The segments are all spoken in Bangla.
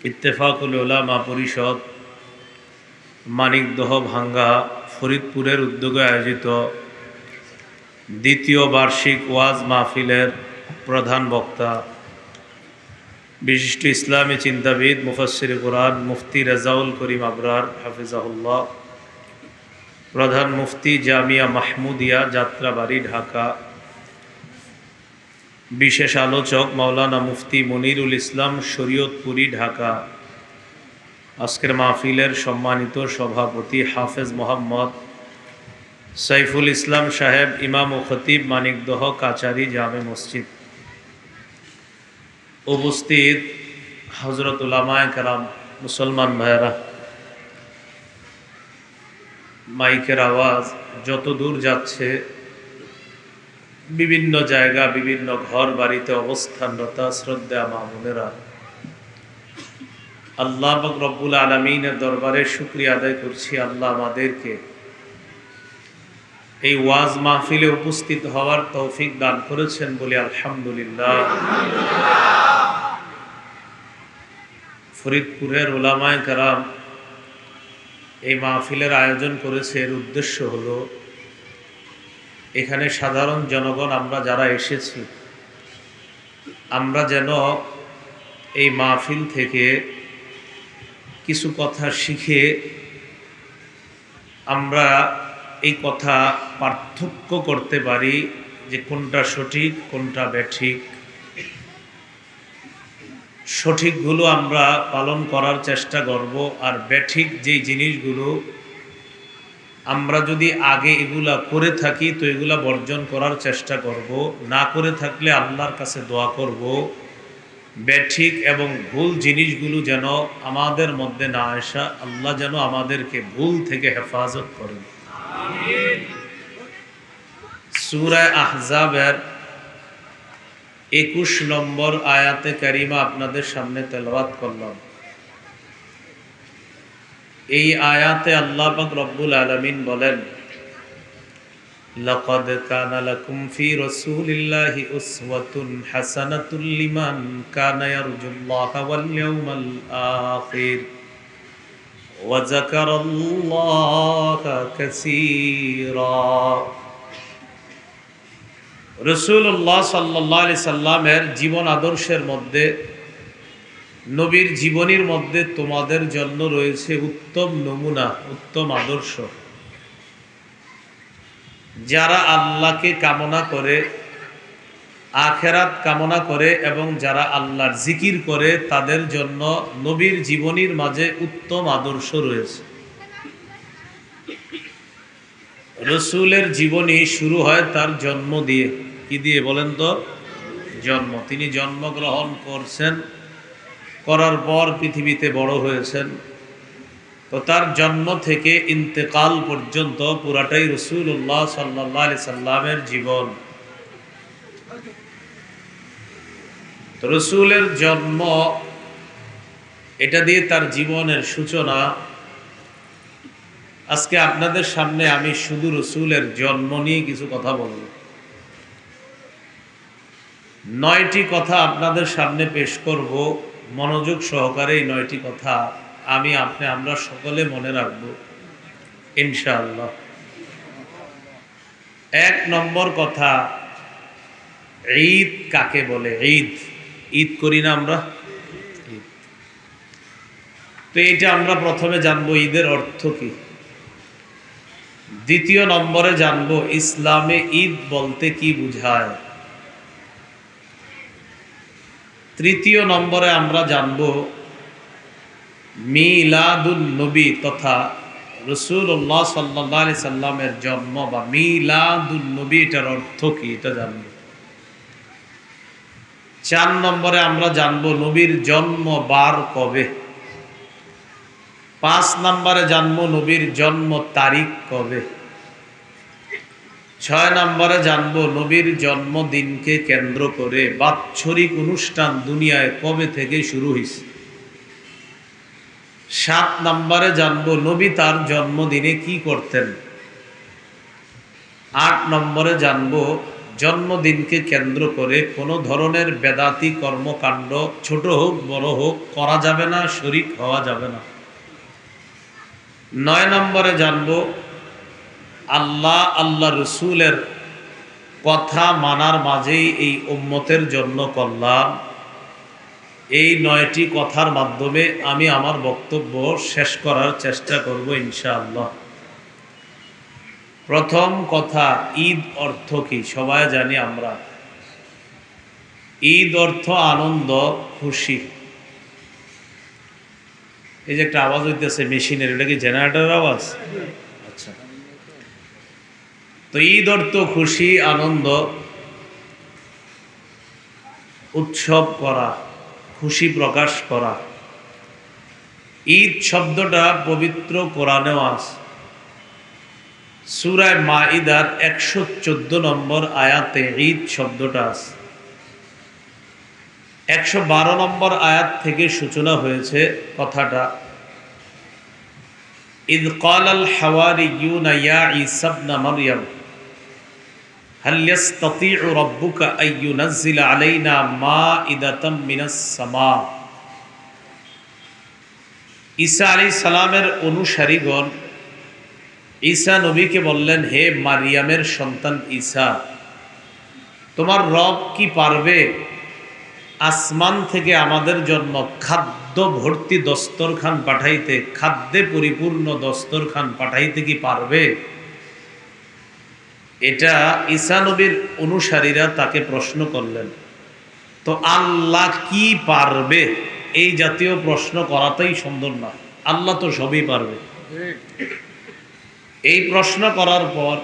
ইত্তেফাকুল উলামা পরিষদ মানিকদহ ভাঙ্গা ফরিদপুরের উদ্যোগে আয়োজিত দ্বিতীয় বার্ষিক ওয়াজ মাহফিলের প্রধান বক্তা বিশিষ্ট ইসলামী চিন্তাবিদ মুফাসসির কুরআন মুফতি রেজাউল করিম আবরার হাফিজাহুল্লাহ, প্রধান মুফতি জামিয়া মাহমুদিয়া যাত্রাবাড়ি ঢাকা, বিশেষ আলোচক মাওলানা মুফতি মনিরুল ইসলাম শরীয়তপুরী ঢাকা। আজকের মাহফিলের সম্মানিত সভাপতি হাফেজ মোহাম্মদ সাইফুল ইসলাম সাহেব, ইমাম ও খতিব মানিকদহ কাচারি জামে মসজিদ। উপস্থিত হযরত উলামায়ে কেরাম, মুসলমান ভাইয়েরা, মাইকের আওয়াজ যত দূর যাচ্ছে, বিভিন্ন জায়গা, বিভিন্ন ঘর বাড়িতে অবস্থানরত শ্রদ্ধা মা বোনেরা, আল্লাহ পাক রব্বুল আলামিনের দরবারে শুকরিয়া আদায় করছি। আল্লাহ আমাদেরকে এই ওয়াজ মাহফিলে উপস্থিত হওয়ার তৌফিক দান করেছেন বলে আলহামদুলিল্লাহ। ফরিদপুরের উলামায়ে কেরাম এই মাহফিলের আয়োজন করেছে। এর উদ্দেশ্য হলো এখানে সাধারণ জনগণ আমরা যারা এসেছি, আমরা যেন এই মাহফিল থেকে কিছু কথা শিখে আমরা এই কথা পার্থক্য করতে পারি যে কোনটা সঠিক কোনটা ব্যাঠিক। সঠিকগুলো আমরা পালন করার চেষ্টা করব, আর ব্যাঠিক যেই জিনিসগুলো আমরা যদি আগে এগুলা করে থাকি তো এগুলা বর্জন করার চেষ্টা করব, না করে থাকলে আল্লাহর কাছে দোয়া করব ব্যাঠিক এবং ভুল জিনিসগুলো যেন আমাদের মধ্যে না আসা, আল্লাহ যেন আমাদেরকে ভুল থেকে হেফাজত করেন। সূরা আহজাবের 21 নম্বর আয়াতে কারিমা আপনাদের সামনে তেলাওয়াত করলাম। এই আয়াতে আল্লাহ পাক রব্বুল আলামিন বলেন, লাকাদ কানা লাকুম ফি রাসূলিল্লাহি উসওয়াতুন হাসানাতুল লিমান কানা ইয়ারজুল্লাহা ওয়াল ইয়াউমাল আখির ওয়া যাকারাল্লাহা কাসীরা। রাসূলুল্লাহ সাল্লাল্লাহু আলাইহি সাল্লামের জীবন আদর্শের মধ্যে, নবীর জীবনীর মধ্যে তোমাদের জন্য রয়েছে উত্তম নমুনা, উত্তম আদর্শ। যারা আল্লাহকে কামনা করে, আখেরাত কামনা করে এবং যারা আল্লাহর জিকির করে, তাদের জন্য নবীর জীবনীর মাঝে উত্তম আদর্শ রয়েছে। রসুলের জীবনী শুরু হয় তার জন্ম দিয়ে। কি দিয়ে বলেন তো? জন্ম। তিনি জন্মগ্রহণ করছেন, করার পর পৃথিবীতে বড় হয়েছেন। তো তার জন্ম থেকে ইন্তেকাল পর্যন্ত পুরাটাই রাসূলুল্লাহ সাল্লাল্লাহু আলাইহি সাল্লামের জীবন। তো রসুলের জন্ম, এটা দিয়ে তার জীবনের সূচনা। আজকে আপনাদের সামনে আমি শুধু রসুলের জন্ম নিয়ে কিছু কথা বলব। 9টি কথা আপনাদের সামনে পেশ করব। মনোযোগ সহকারে এই 9টি কথা আমরা সকলে মনে রাখব ইনশাআল্লাহ। 1 নম্বর কথা, ঈদ কাকে বলে? ঈদ করি না আমরা? তো এইটা আমরা প্রথমে জানবো ঈদের অর্থ কি। 2য় নম্বরে জানবো ইসলামে ঈদ বলতে কি বোঝায়। 3য় নম্বরে আমরা জানবো মিলাদুন নবী তথা রাসূলুল্লাহ সাল্লাল্লাহু আলাইহি সাল্লামের জন্ম বা মিলাদুন নবী, এটার অর্থ কি এটা জানবো। 4 নম্বরে আমরা জানবো নবীর জন্ম বার কবে। 5 নম্বরে জানবো নবীর জন্ম তারিখ কবে। 6 নম্বরে জানবো নবীর জন্মদিনকে কেন্দ্র করে বাৎসরিক অনুষ্ঠান দুনিয়ায় কবে থেকে শুরু হয়েছে। 7 নম্বরে জানবো নবী তার জন্মদিনে কি করতেন। 8 নম্বরে জানবো জন্মদিনকে কেন্দ্র করে কোনো ধরনের বেদাতি কর্মকাণ্ড ছোট হোক বড় হোক করা যাবে না, শরীক হওয়া যাবে না। 9 নম্বরে জানব আল্লাহ আল্লাহ রসুলের কথা মানার মাঝেই এই উম্মতের জন্য কল্যাণ। এই 9টি কথার মাধ্যমে আমি আমার বক্তব্য শেষ করার চেষ্টা করব ইনশাআল্লাহ। প্রথম কথা, ঈদ অর্থ কি? সবাই জানি আমরা, ঈদ অর্থ আনন্দ, খুশি। এই যে একটা আওয়াজ হইতেছে মেশিনের, এটা কি জেনারেটরের আওয়াজ? আচ্ছা। তো ঈদ অর্থ খুশি, আনন্দ, উৎসব করা, খুশি প্রকাশ করা। ঈদ শব্দটা পবিত্র কোরআনেও আছে। সূরা মাইদার 114 নম্বর আয়াতে ঈদ শব্দটা আছে। 112 নম্বর আয়াত থেকে সূচনা হয়েছে কথাটা। ইদ ক্বালাল হাওয়ারিয়ুনা ইয়া ঈসা ইবনে মারইয়াম হাল ইস্তাতিউ রাব্বুকা আন ইউনাজ্জিলা আলাইনা মাইদাতাম মিনাস সামা। ঈসা আলাইহিস সালামের অনুসারীগণ ঈসা নবীকে বললেন, হে মারিয়ামের সন্তান ঈসা, তোমার রব কি পারবে আসমান থেকে আমাদের জন্য খাদ্য ভর্তি দস্তরখান পাঠাইতে? খাদ্যে পরিপূর্ণ দস্তরখান পাঠাইতে কি পারবে? এটা ঈসা নবীর অনুসারীরা তাকে প্রশ্ন করলেন। তো আল্লাহ কি পারবে, এই জাতীয় প্রশ্ন করাটাই সুন্দর না। আল্লাহ তো সবই পারবে। এই প্রশ্ন করার পর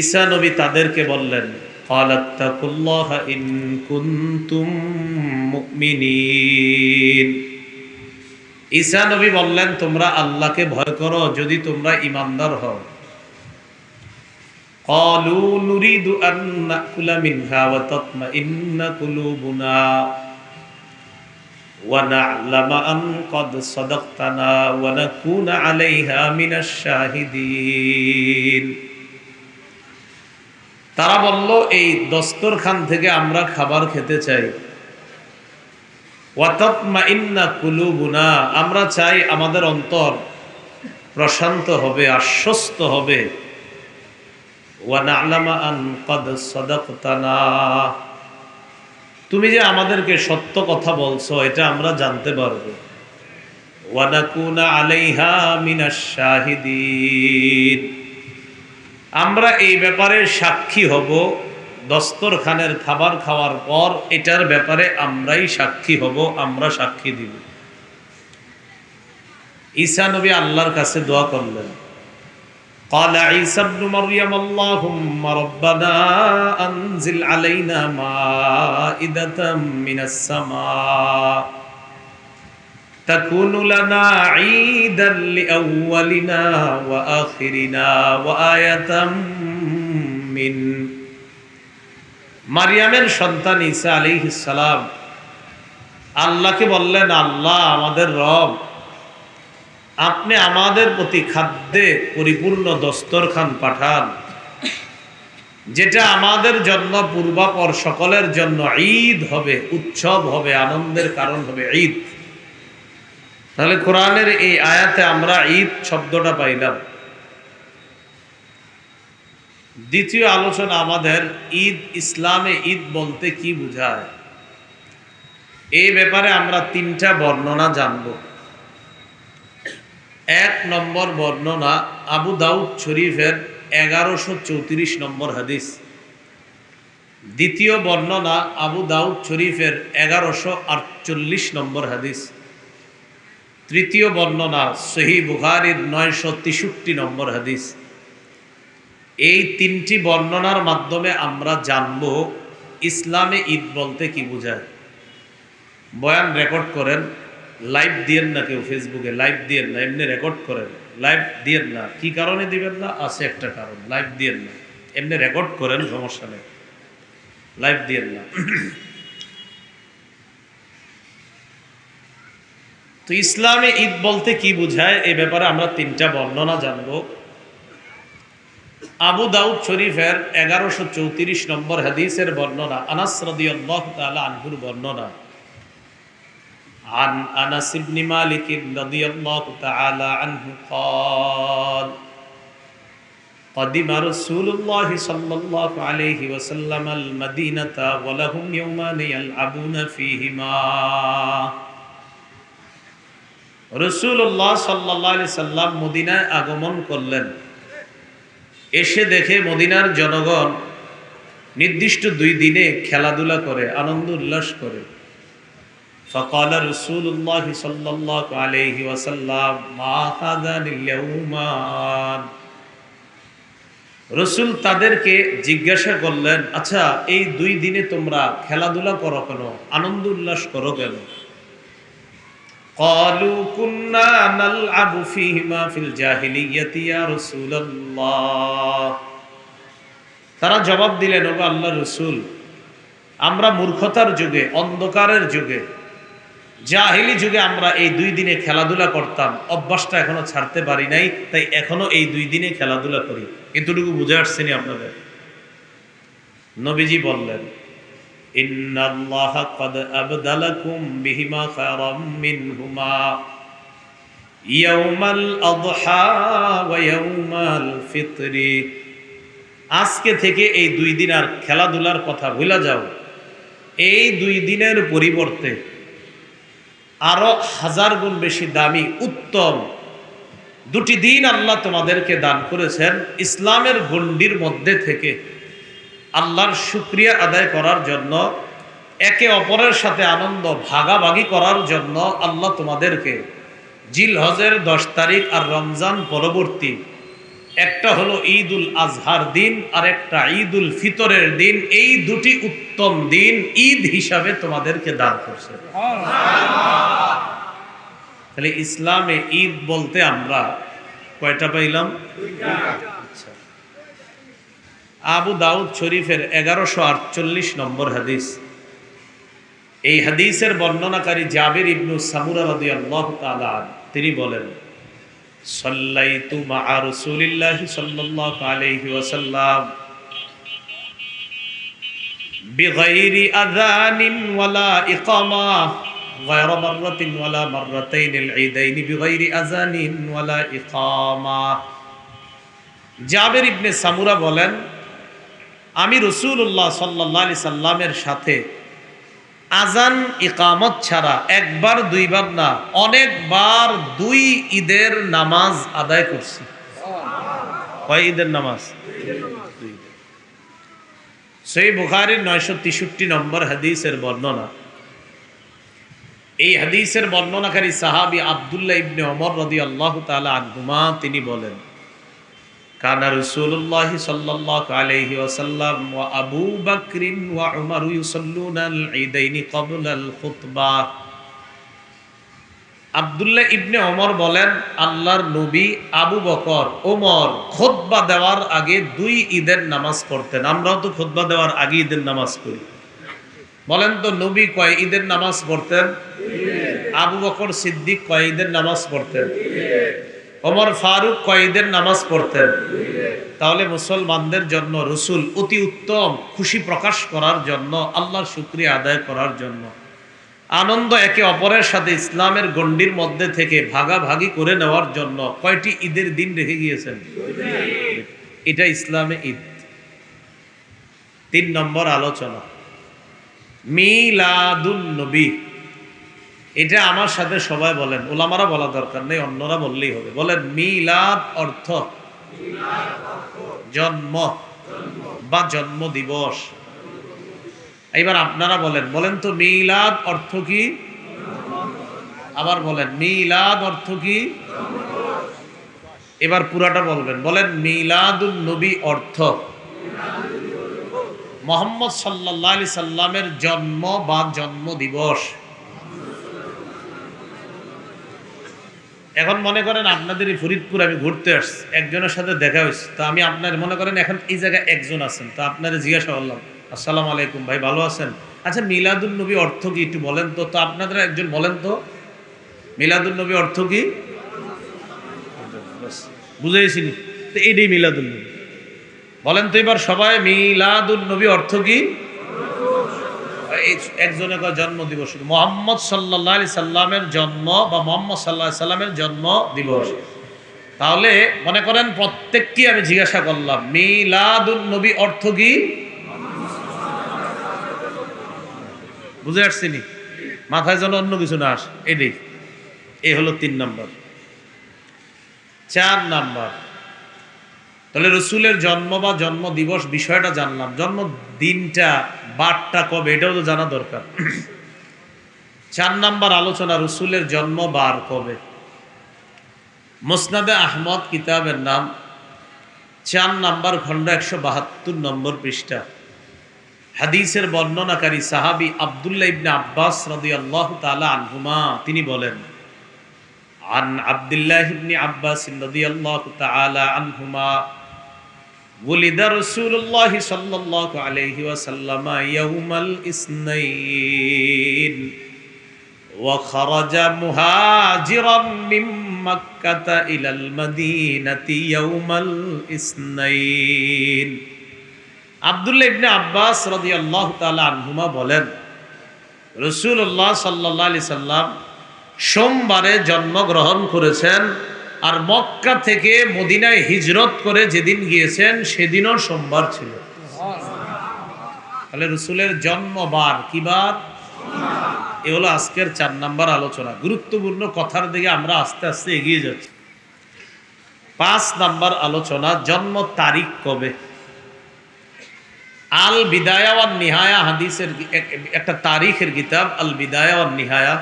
ঈসা নবী তাদেরকে বললেন, ফালাত্তাকুল্লাহা ইন কুনতুম মুমিনিন। ঈসা নবী বললেন, তোমরা আল্লাহকে ভয় করো যদি তোমরা ঈমানদার হও। ক্বালু নুরিদু আন নাকুলা মিনহা ওয়া তাতমাইন্না কুলুবুনা ওয়া না'লামা আন ক্বাদ সাদাকতানা ওয়া নাকুনা আলাইহা মিনাশ শাহিদিন। তারা বলল, এই দস্তরখান থেকে আমরা খাবার খেতে চাই। ওয়া তাতমাইন্না কুলুবুনা, আমরা চাই আমাদের অন্তর প্রশান্ত হবে, আশ্বস্ত হবে। ওয়া না'লামা আন ক্বাদ সাদাকতানা, তুমি যে আমাদেরকে সত্য কথা বলছো এটা আমরা জানতে পারবো। ওয়া নাকুনা আলাইহা মিনাশ শাহিদিন, আমরা এই ব্যাপারে সাক্ষী হব। দস্তরখানের খাবার খাওয়ার পর এটার ব্যাপারে আমরাই সাক্ষী হব, আমরা সাক্ষী দিব। ঈসা নবী আল্লাহর কাছে দোয়া করলেন। قال عيسى ابن مريم اللهم ربنا أنزل علينا مائدة من السماء تكون لنا عيدا لأولنا وآخرنا وآية من মারিয়ামের সন্তান ঈসা আলাইহিস সালাম আল্লাহকে বললেন, আল্লাহ আমাদের রব, আপনি আমাদের প্রতি খাদ্যে পরিপূর্ণ দস্তরখান পাঠান, যেটা আমাদের জন্য পূর্বাপর সকলের জন্য ঈদ হবে, উৎসব হবে, আনন্দের কারণ হবে ঈদ। তাহলে কোরআনের এই আয়াতে আমরা ঈদ শব্দটা পাইলাম। দ্বিতীয় আলোচনা আমাদের ঈদ, ইসলামে ঈদ বলতে কি বোঝায়, এই ব্যাপারে আমরা 3টা বর্ণনা জানব। 1 নম্বর বর্ণনা আবু দাউদ শরীফের 1134 নম্বর হাদিস। দ্বিতীয় বর্ণনা আবু দাউদ শরীফের 1148 নম্বর হাদিস। তৃতীয় বর্ণনা সহিহ বুখারীর 963 নম্বর হাদিস। এই 3টি বর্ণনার মাধ্যমে আমরা জানব ইসলামে ঈদ বলতে কি বোঝায়। বয়ান রেকর্ড করেন, লাইভ দিয়েন না, কেউ ফেসবুকে লাইভ দিয়েন না, এমনি রেকর্ড করেন, লাইভ দিয়েন না। কি কারণে দিবেন না? আছে একটা কারণ, লাইভ দিয়েন না, এমনি রেকর্ড করেন, সমস্যা নেই, লাইভ দিয়েন না। তো ইসলামে ঈদ বলতে কি বোঝায় এই ব্যাপারে আমরা 3টা বর্ণনা জানব। আবু দাউদ শরীফের 1134 নম্বর হাদিসের বর্ণনা, আনাস রাদিয়াল্লাহু তাআলা আনহুর বর্ণনা। عن أنس بن مالك رضي الله تعالى عنه قال قدم رسول الله صلى الله عليه وسلم المدينة ولهم يومان يلعبون فيهما। রাসূলুল্লাহ সাল্লাল্লাহু আলাইহি সাল্লাম মদিনায় আগমন করলেন। এসে দেখে মদিনার জনগণ নির্দিষ্ট 2 দিনে খেলাধুলা করে, আনন্দ উল্লাস করে। فقال رسول الله صلى الله عليه وسلم ما هذان اليومان। রাসূল তাদেরকে জিজ্ঞাসা করলেন, আচ্ছা এই 2 দিনে তোমরা খেলাধুলা করো কেন, আনন্দ উল্লাস করো কেন? قالوا كنا نلعب فيهما في الجاهلية يا رسول الله। তারা জবাব দিলেন, ওগো আল্লাহর রাসূল, আমরা মূর্খতার যুগে, অন্ধকারের যুগে, জাহিলি যুগে আমরা এই 2 দিনে খেলাধুলা করতাম, অভ্যাসটা এখনো ছাড়তে পারি নাই, তাই এখনো এই 2 দিনে খেলাধুলা করি। এতটুকু বুঝে আসছেনি আপনাদের? নবীজি বললেন, ইন্নাল্লাহা ক্বাদ আবদালাকুম বিহিমা খায়রাম মিনহুমা ইয়াউমাল আযহা ওয়া ইয়াউমাল ফিতরি। আজকে থেকে এই 2 দিন আর খেলাধুলার কথা ভুলে যাও। এই 2 দিনের পরিবর্তে আরো 1000 গুণ বেশি দামি, উত্তম 2টি দিন আল্লাহ তোমাদেরকে দান করেছেন। ইসলামের গণ্ডির মধ্যে থেকে আল্লাহর শুকরিয়া আদায় করার জন্য, একে অপরের সাথে আনন্দ ভাগাভাগি করার জন্য আল্লাহ তোমাদেরকে জিলহজের 10 তারিখ আর রমজান পরবর্তী, একটা হলো ঈদুল আজহার দিন আর একটা ঈদুল ফিতরের দিন, এই 2টি উত্তম দিন ঈদ হিসাবে তোমাদেরকে দান করছে। তাহলে ইসলামে ঈদ বলতে আমরা কয়টা পাইলাম? 2টা। আচ্ছা, আবু দাউদ শরীফের 1148 নম্বর হাদিস। এই হাদিসের বর্ণনাকারী জাবির ইবনু সামুরা রাদিয়াল্লাহু তাআলা তিনি বলেন, সাল্লাইতু মা'a রাসূলিল্লাহি সাল্লাল্লাহু আলাইহি ওয়াসাল্লাম বিগাইরি আযানিন ওয়ালা ইকামা গায়রা মাররাতিন ওয়ালা মাররাতাইনিল ঈদাইনি বিগাইরি আযানিন ওয়ালা ইকামা। জাবির ইবনে সামুরা বলেন, আমি রাসূলুল্লাহ সাল্লাল্লাহু আলাইহি সাল্লামের সাথে আজান ইকামত ছাড়া একবার 2 বার না, অনেকবার 2 ঈদের নামাজ আদায় করছি। কয় ঈদের নামাজ? 2 ঈদের। সহিহ বুখারীর 963 নম্বর হাদিসের বর্ণনা। এই হাদিসের বর্ণনাকারী সাহাবী আব্দুল্লাহ ইবনে ওমর রাদিয়াল্লাহু তাআলা আনহুমা তিনি বলেন, কানা রাসূলুল্লাহ সাল্লাল্লাহু আলাইহি ওয়াসাল্লাম ওয়া আবু বকর ওয়া উমর ইউসাল্লুনাল ঈদাইনি ক্বাবলাল খুতবাহ। আব্দুল্লাহ ইবনে ওমর বলেন, আল্লাহর নবী আবু বকর, ওমর খুতবা দেওয়ার আগে 2 ঈদের নামাজ পড়তেন। আমরাও তো খুতবা দেওয়ার আগে ঈদের নামাজ পড়ি। বলেন তো নবী কয় ঈদের নামাজ পড়তেন? 2। আবু বকর সিদ্দিক কয় ঈদের নামাজ পড়তেন? 2। ওমর ফারুক কয় ঈদের নামাজ পড়তেন? 2। তাহলে মুসলমানদের জন্য রাসূল অতি উত্তম খুশি প্রকাশ করার জন্য, আল্লাহর শুকরিয়া আদায় করার জন্য, আনন্দ একে অপরের সাথে ইসলামের গণ্ডির মধ্যে থেকে ভাগাভাগি করে নেওয়ার জন্য কয়টি ঈদের দিন রেখে গিয়েছেন? 2টি। এটা ইসলামে ঈদ। 3 নম্বর আলোচনা, মিলাদুন নবী। এটা আমার সাথে সবাই বলেন, ওলামারা বলা দরকার নেই, অন্যরা বললেই হবে। বলেন, মিলাদ অর্থ জন্ম বা জন্ম দিবস। এবার আপনারা বলেন, বলেন তো মিলাদ অর্থ কি? আবার বলেন, মিলাদ অর্থ কি? এবার পুরাটা বলবেন, বলেন মিলাদুন নবী অর্থ মুহাম্মদ সাল্লাল্লাহু আলাইহি সাল্লামের জন্ম বা জন্ম দিবস। এখন মনে করেন আপনাদের এই ফরিদপুর আমি ঘুরতে আসছি, একজনের সাথে দেখা হয়েছে, তো আমি আপনার মনে করেন এখন এই জায়গায় একজন আছেন, তো আপনারা জিজ্ঞাসা করলাম, আসসালামু আলাইকুম ভাই, ভালো আছেন? আচ্ছা, মিলাদুন নবী অর্থ কি একটু বলেন তো। তো আপনারা একজন বলেন তো মিলাদুন নবী অর্থ কি? বুঝেছিনি তো এটাই মিলাদুন নবী। বলেন তো এবার সবাই, মিলাদুন নবী অর্থ কি? একজনে কয় জন্ম দিবস, মোহাম্মদ সাল্লাল্লাহু আলাইহি সাল্লামের জন্ম বা মোহাম্মদ সাল্লাল্লাহু আলাইহি সাল্লামের জন্ম দিবস। তাহলে মনে করেন প্রত্যেককে আমি জিজ্ঞাসা করলাম মিলাদুন নবী অর্থ কি? বুঝে আসছিনি? মাথায় যেন অন্য কিছু না আসে, এটাই। এই হলো 3 নম্বর। 4 নম্বর, তাহলে রসুলের জন্ম বা জন্ম দিবস বিষয়টা জানলাম, জন্ম দিনটা বারটা কবে এটাও তো জানা দরকার। 4 নম্বর আলোচনা, রসুলের জন্ম বার কবে। মুসনাদে আহমদ কিতাবের নাম, 4 নম্বর খণ্ড, 172 নম্বর পৃষ্ঠা। হাদিসের বর্ণনাকারী সাহাবী আব্দুল্লাহ ইবনে আব্বাস রাদিয়াল্লাহু তাআলা আনহুমা তিনি বলেন, আন আব্দুল্লাহ ইবনে আব্বাস রাদিয়াল্লাহু তাআলা আনহুমা ওয়ালিদা রাসূলুল্লাহ সাল্লাল্লাহু আলাইহি ওয়াসাল্লাম ইয়াউমাল ইসনাইন ওয়া খারাজা মুহাজিরাম মিন মক্কাহ ইলাল মদিনাতি ইয়াউমাল ইসনাইন। আব্দুল্লাহ ইবনে আব্বাস রাদিয়াল্লাহু তাআলা আনহুমা বলেন, রাসূলুল্লাহ সাল্লাল্লাহু আলাইহি সাল্লাম সোমবারে জন্মগ্রহণ করেছেন, আর মক্কা থেকে মদিনায় হিজরত করে যেদিন গিয়েছেন সেদিনও সোমবার ছিল। তাহলে রসুলের জন্মবার কি বার? এ হলো আজকের 4 নম্বর আলোচনা। গুরুত্বপূর্ণ কথার দিকে আমরা আস্তে আস্তে এগিয়ে যাচ্ছি। 5 নম্বর আলোচনা, জন্ম তারিখ কবে। আল বিদায়া ওয়ান নিহায়া হাদিসের একটা তারিখের কিতাব, আল বিদায়া ওয়ান নিহায়া।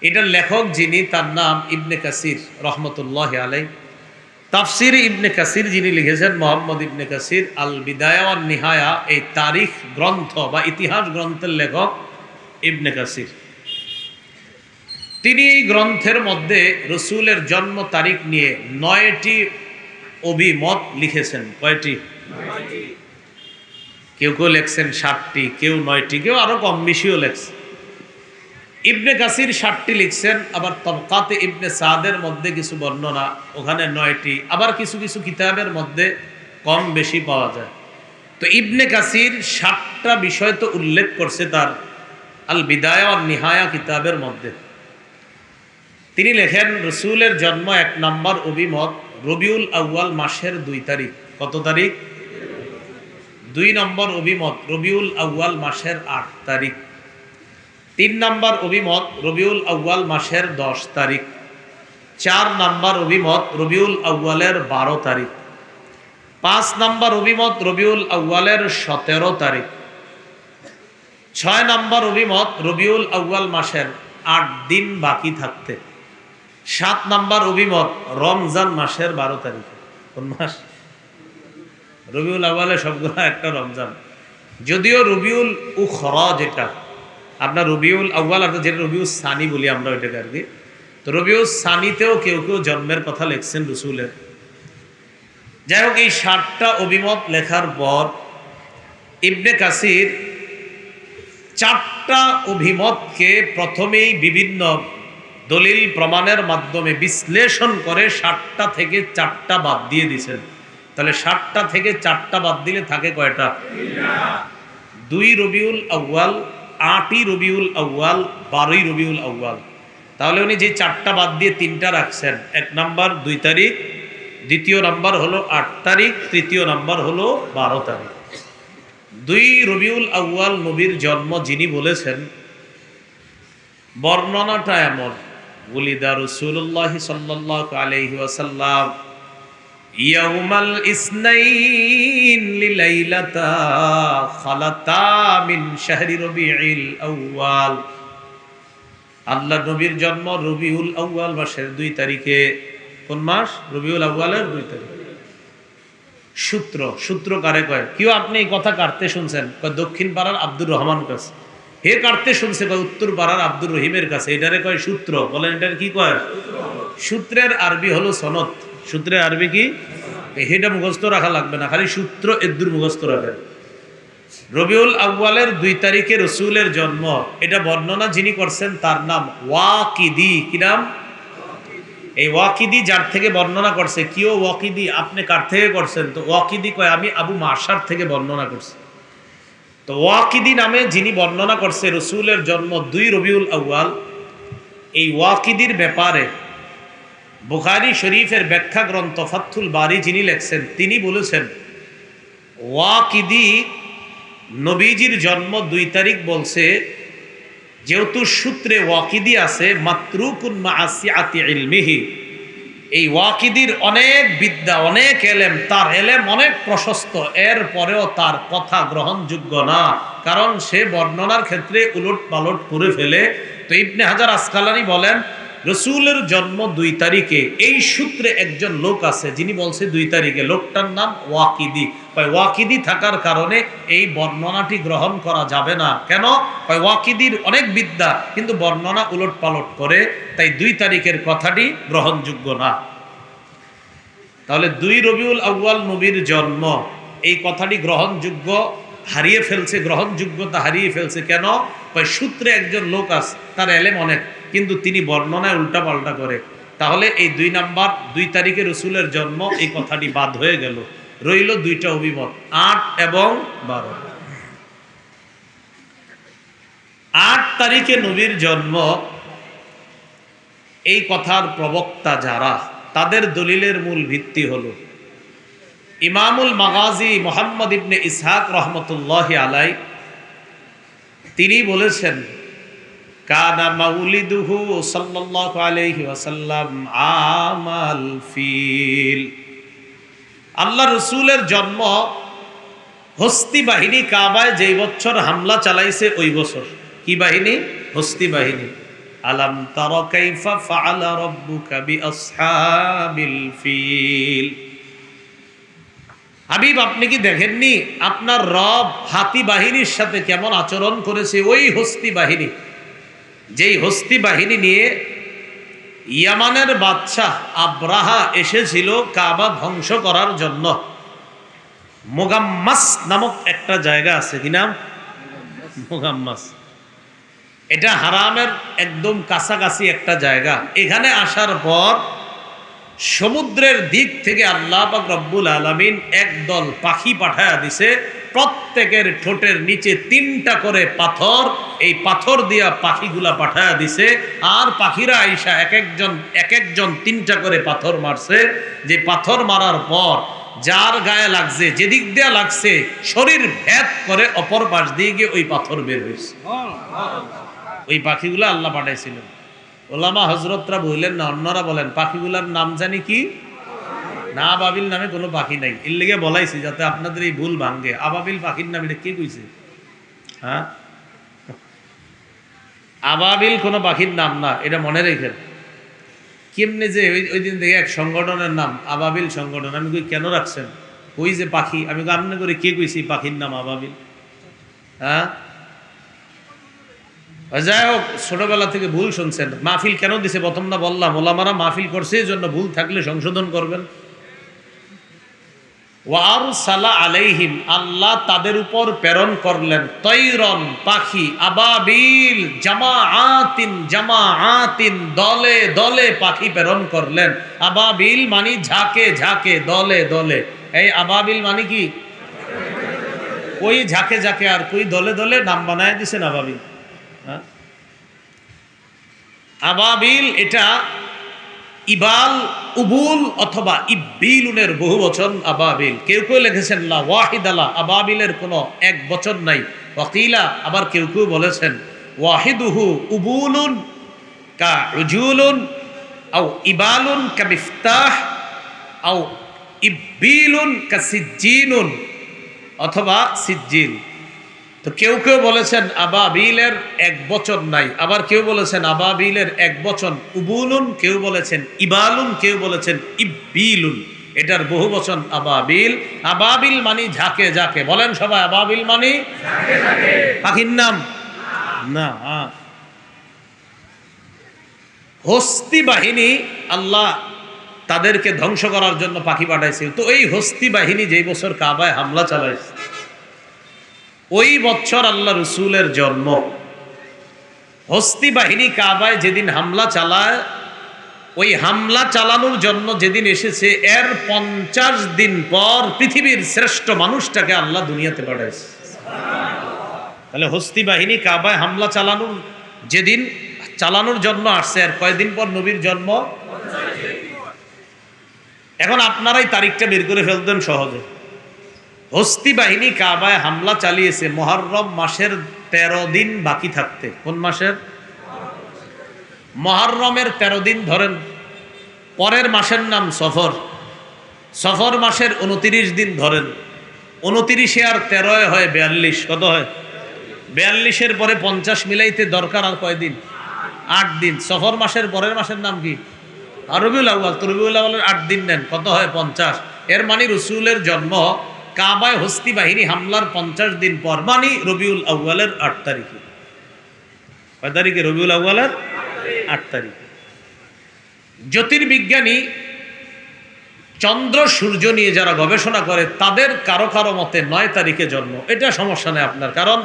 এটার লেখক যিনি, তার নাম ইবনে কাসির রহমতুল্লাহ আলাইহি। তাফসির ইবনে কাসির যিনি লিখেছেন, মোহাম্মদ ইবনে কাসির। আল বিদায়া ওয়ান নিহায়া এই তারিখ গ্রন্থ বা ইতিহাস গ্রন্থের লেখক ইবনে কাসির। তিনি এই গ্রন্থের মধ্যে রসুলের জন্ম তারিখ নিয়ে 9টি অভিমত লিখেছেন। কয়টি? কেউ কেউ লেখছেন 7টি, কেউ 9টি, কেউ আরো কম বেশিও লেখছে। ইবনে কাসির 7টি লিখছেন, আবার তবকাতে ইবনে সাদের মধ্যে কিছু বর্ণনা, ওখানে 9টি, আবার কিছু কিছু কিতাবের মধ্যে কম বেশি পাওয়া যায়। তো ইবনে কাসির 7টা বিষয় তো উল্লেখ করছে তার আল বিদায়া ওয়ান নিহায়া কিতাবের মধ্যে। তিনি লেখেন, রসুলের জন্ম 1 নম্বর অভিমত রবিউল আউয়াল মাসের 2 তারিখ। কত তারিখ? 2 নম্বর অভিমত রবিউল আউয়াল মাসের 8 তারিখ। 3 নম্বর অভিমত রবিউল আউয়াল মাসের 10 তারিখ। 4 নম্বর অভিমত রবিউল আউয়ালের 12 তারিখ। 5 নম্বর অভিমত রবিউল আউয়ালের 17 তারিখ। 6 নম্বর অভিমত রবিউল আউয়াল মাসের 8 দিন বাকি থাকতে। 7 নম্বর অভিমত রমজান মাসের 12 তারিখে। কোন মাস? রবিউল আউয়ালে সবগুলো একটা রমজান। যদিও রবিউল উখরা যেটা আপনার রবিউল আউয়াল, আর যেটা রবিউল সানি বলি আমরা ওইটাকে আর কি, তো রবিউল সানিতেও কেউ কেউ জন্মের কথা লিখছেন রসুলের। যাই হোক, এই 7টা অভিমত লেখার পর ইবনে কাসির 4টা অভিমতকে প্রথমেই বিভিন্ন দলিল প্রমাণের মাধ্যমে বিশ্লেষণ করে 7টা থেকে 4টা বাদ দিয়ে দিয়েছেন। তাহলে 7টা থেকে 4টা বাদ দিলে থাকে কয়টা? 2 রবিউল আউয়াল, 8ই রবিউল আউয়াল, 12ই রবিউল আউয়াল। তাহলে উনি যে 4টা বাদ দিয়ে 3টা রাখছেন, 1 নম্বর 2 তারিখ, দ্বিতীয় নম্বর হলো 8 তারিখ, তৃতীয় নম্বর হলো 12 তারিখ। 2 রবিউল আউয়াল নবীর জন্ম যিনি বলেছেন, বর্ণনাটা এমন, ওয়ালিদা রাসূলুল্লাহ সাল্লাল্লাহু আলাইহি ওয়াসাল্লাম ইয়াউমাল ইসনাইন লিলাইলাতা খালাতা মিন শাহরি রবিউল আউয়াল। আল্লাহ নবীর জন্ম রবিউল আউয়াল মাসের 2 তারিখে। কোন মাস? রবিউল আউয়ালের 2 তারিখ। সূত্র কারে কয়? কেউ আপনি এই কথা কাটতে শুনছেন, কয় দক্ষিণ পাড়ার আব্দুর রহমান কাছে। হে কাটতে শুনছে, কয় উত্তর পাড়ার আব্দুর রহিমের কাছে। এটারে কয় সূত্র। বলেন এটার কি কয়? সূত্রের আরবি হলো সনদ। সূত্রের আরবি কি? এটা মুখস্থ রাখা লাগবে না, খালি সূত্র এদ্দুর মুখস্থ রাখেন। রবিউল আউয়ালের 2 তারিখে রসুলের জন্ম, এটা বর্ণনা যিনি করছেন তার নাম ওয়াকিদি। কি নাম? এই ওয়াকিদি যার থেকে বর্ণনা করছে, কিও ওয়াকিদি আপনি কার থেকে করছেন? তো ওয়াকিদি কয় আমি আবু মাশার থেকে বর্ণনা করছি। তো ওয়াকিদি নামে যিনি বর্ণনা করছে রসুলের জন্ম 2 রবিউল আউয়াল, এই ওয়াকিদির ব্যাপারে বুখারী শরীফের ব্যাখ্যা গ্রন্থ ফাথুল বারী যিনি লেখছেন তিনি বলেছেন ওয়াকিদি নবীজির জন্ম 2 তারিখ বলছে, যেহেতু সূত্রে ওয়াকিদি আছে মাতরুকুন মা আসিআতি ইলমিহি, এই ওয়াকিদির অনেক বিদ্যা অনেক এলেম, তার এলেম অনেক প্রশস্ত, এর পরেও তার কথা গ্রহণযোগ্য না, কারণ সে বর্ণনার ক্ষেত্রে উলট পালট করে ফেলে। তো ইবনে হাজার আসকালানি বলেন রসুলের জন্ম 2 তারিখে, এই সূত্রে একজন লোক আছে যিনি বলছে 2 তারিখে, লোকটার নাম ওয়াকিদি। ওয়াকিদি থাকার কারণে এই বর্ণনাটি গ্রহণ করা যাবে না। কেন? ওয়াকিদির অনেক বিদ্যা কিন্তু বর্ণনা উলট পালট করে, তাই 2 তারিখের কথাটি গ্রহণযোগ্য না। তাহলে 2 রবিউল আউয়াল নবীর জন্ম, এই কথাটি গ্রহণযোগ্য হারিয়ে ফেলছে, গ্রহণযোগ্যতা হারিয়ে ফেলছে। কেন? সূত্রে একজন লোক আছে তার এলেম অনেক, কিন্তু তিনি বর্ণনায় উল্টা পাল্টা করে। তাহলে এই 2 নাম্বার 2 তারিখে রসুলের জন্ম, এই কথাটি বাদ হয়ে গেল। রইল 2টা অভিমত, 8 এবং 12। 8 তারিখে নবীর জন্ম, এই কথার প্রবক্তা যারা, তাদের দলিলের মূল ভিত্তি হলো ইমামুল মাগাজি মুহাম্মদ ইবনে ইসহাক রহমতুল্লাহি আলাই, তিনি বলেছেন কানা মাউলিদুহু সাল্লাল্লাহু আলাইহি ওয়াসাল্লাম আমাল ফিল, আল্লাহ রসুলের জন্ম হস্তি বাহিনী কাবায় যেই বছর হামলা চালাইছে ওই বছর। কি বাহিনী? হস্তি বাহিনী। আলাম তারা কাইফা ফাআলা রাব্বুকা বিআসহাবিল ফিল, হাবিব আপনি কি দেখেননি আপনার রব হাতি বাহিনীর সাথে কেমন আচরণ করেছে? ওই হস্তি বাহিনী, যেই হস্তি বাহিনী নিয়ে ইয়ামানের বাদশাহ আব্রাহা এসেছিল কাবা ধ্বংস করার জন্য। মুগাম্মাস নামক একটা জায়গা আছে, কি নাম? মুগাম্মাস। এটা হারামের একদম কাছাকাছি একটা জায়গা। এখানে আসার পর সমুদ্রের দিক থেকে আল্লাহ পাক রব্বুল আলামিন একদল পাখি পাঠায়া দিছে, প্রত্যেকের ঠোঁটের নিচে 3টা করে পাথর, এই পাথর দিয়া পাখিগুলা পাঠায়া দিছে। আর পাখিরা আইসা এক একজন 3টা করে পাথর মারছে। যে পাথর মারার পর যার গায়ে লাগছে, যেদিক দিয়া লাগছে শরীর ভেদ করে অপর পাশ দিয়ে গিয়ে ওই পাথর বের হয়েছে। ওই পাখিগুলা আল্লাহ পাঠাইছিলেন। ওলামা হজরতরা বললেন না, অন্যরা বলেন পাখিগুলার নাম জানি কি না, আবাবিল নামে কোনো পাখি নাই। এর লেগে বলাইছি যাতে আপনাদের এই ভুল ভাঙ্গে। আবাবিল পাখির নাম এটা কে কইছে? হ্যাঁ, আবাবিল কোনো পাখির নাম না, এটা মনে রেখেন। কেমনে যে ওই দিন দেখে এক সংগঠনের নাম আবাবিল সংগঠন, আমি কই কেন রাখছেন? ওই যে পাখি, আমি আমনে করে কে কইছি পাখির নাম আবাবিল? হ্যাঁ, যাই হোক, ছোটবেলা থেকে ভুল শুনছেন। মাহফিল কেন দিছে প্রথম না বললাম, ওলামারা মাহফিল করছে এই জন্য, ভুল থাকলে সংশোধন করবেন। ওয়ারসালা আলাইহিম, আল্লাহ তাদের উপর প্রেরণ করলেন তৈরন পাখি, আবাবিল জামাআতিন দলে দলে পাখি প্রেরণ করলেন। আবাবিল মানে ঝাঁকে ঝাঁকে, দলে দলে। এই আবাবিল মানে কি? কই ঝাঁকে ঝাঁকে আর কই দলে দলে, নাম বানায় দিছেন আবাবিল। আবাবিল এটা ইবাল, উবুল অথবা ইব্বিলুনের বহু বচন আবাবিল। কেউ কেউ লিখেছেন লা ওয়াহিদালা, আবাবিলের কোনো এক বচন নাই। ওয়াকিলা, আবার কেউ কেউ বলেছেন ওয়াহিদুহু উবুলুন কা উজুলুন আও ইবালুন কা মিফতাহ আও ইব্বিলুন কা সিজ্জিনুন অথবা সিজ্জিল। তো কেউ কেউ বলেছেন আবাবিলের এক বচন নাই, আবার কেউ বলেছেন আবাবিলের এক বচন উবুলুন, কেউ বলেছেন ইবালুন, কেউ বলেছেন ইব্বিলুন। এটার বহু বচন আবাবিল। আবাবিল মানি ঝাঁকে ঝাঁকে, বলেন সবাই আবাবিল মানি পাখির নাম না। হস্তি বাহিনী আল্লাহ তাদেরকে ধ্বংস করার জন্য পাখি পাঠাইছিল। তো এই হস্তি বাহিনী যেই বছর কাবায় হামলা চালাইছে ওই বছর আল্লাহ রসুলের জন্ম। হস্তি বাহিনী কাবায় যেদিন হামলা চালায় ওই হামলা চালানোর জন্য যেদিন এসেছে এর 50 দিন পর পৃথিবীর শ্রেষ্ঠ মানুষটাকে আল্লাহ দুনিয়াতে পাঠাইছে। তাহলে হস্তি বাহিনী কাবায় হামলা যেদিন চালানোর জন্য আসছে আর কয়দিন পর নবীর জন্ম। এখন আপনারাই তারিখটা বের করে ফেলতেন সহজে। হস্তি বাহিনী কাবায় হামলা চালিয়েছে মুহররম মাসের 13 দিন বাকি থাকতে। কোন মাসের? মুহররমের 13 দিন ধরেন, পরের মাসের নাম সফর, সফর মাসের 29 দিন ধরেন, 29 আর 13 হয় 42। কত হয়? 42-এর পরে 50 মিলাইতে দরকার আর কয়দিন? 8 দিন। সফর মাসের পরের মাসের নাম কি? রবিউল আউয়াল। তো রবিউল আউয়ালের 8 দিন নেন, কত হয়? 50। এর মানে রসুলের জন্ম কাবায় হস্তি বাহিনী হামলার 50 দিন পর, মানে রবিউল আউয়ালের 8 তারিখে। কয় তারিখে? রবিউল আউয়ালের 8 তারিখে। জ্যোতির্বিজ্ঞানী চন্দ্র সূর্য নিয়ে যারা গবেষণা করে তাদের কারো কারো মতে 9 তারিখে জন্ম। এটা সমস্যা নেই আপনার, কারণ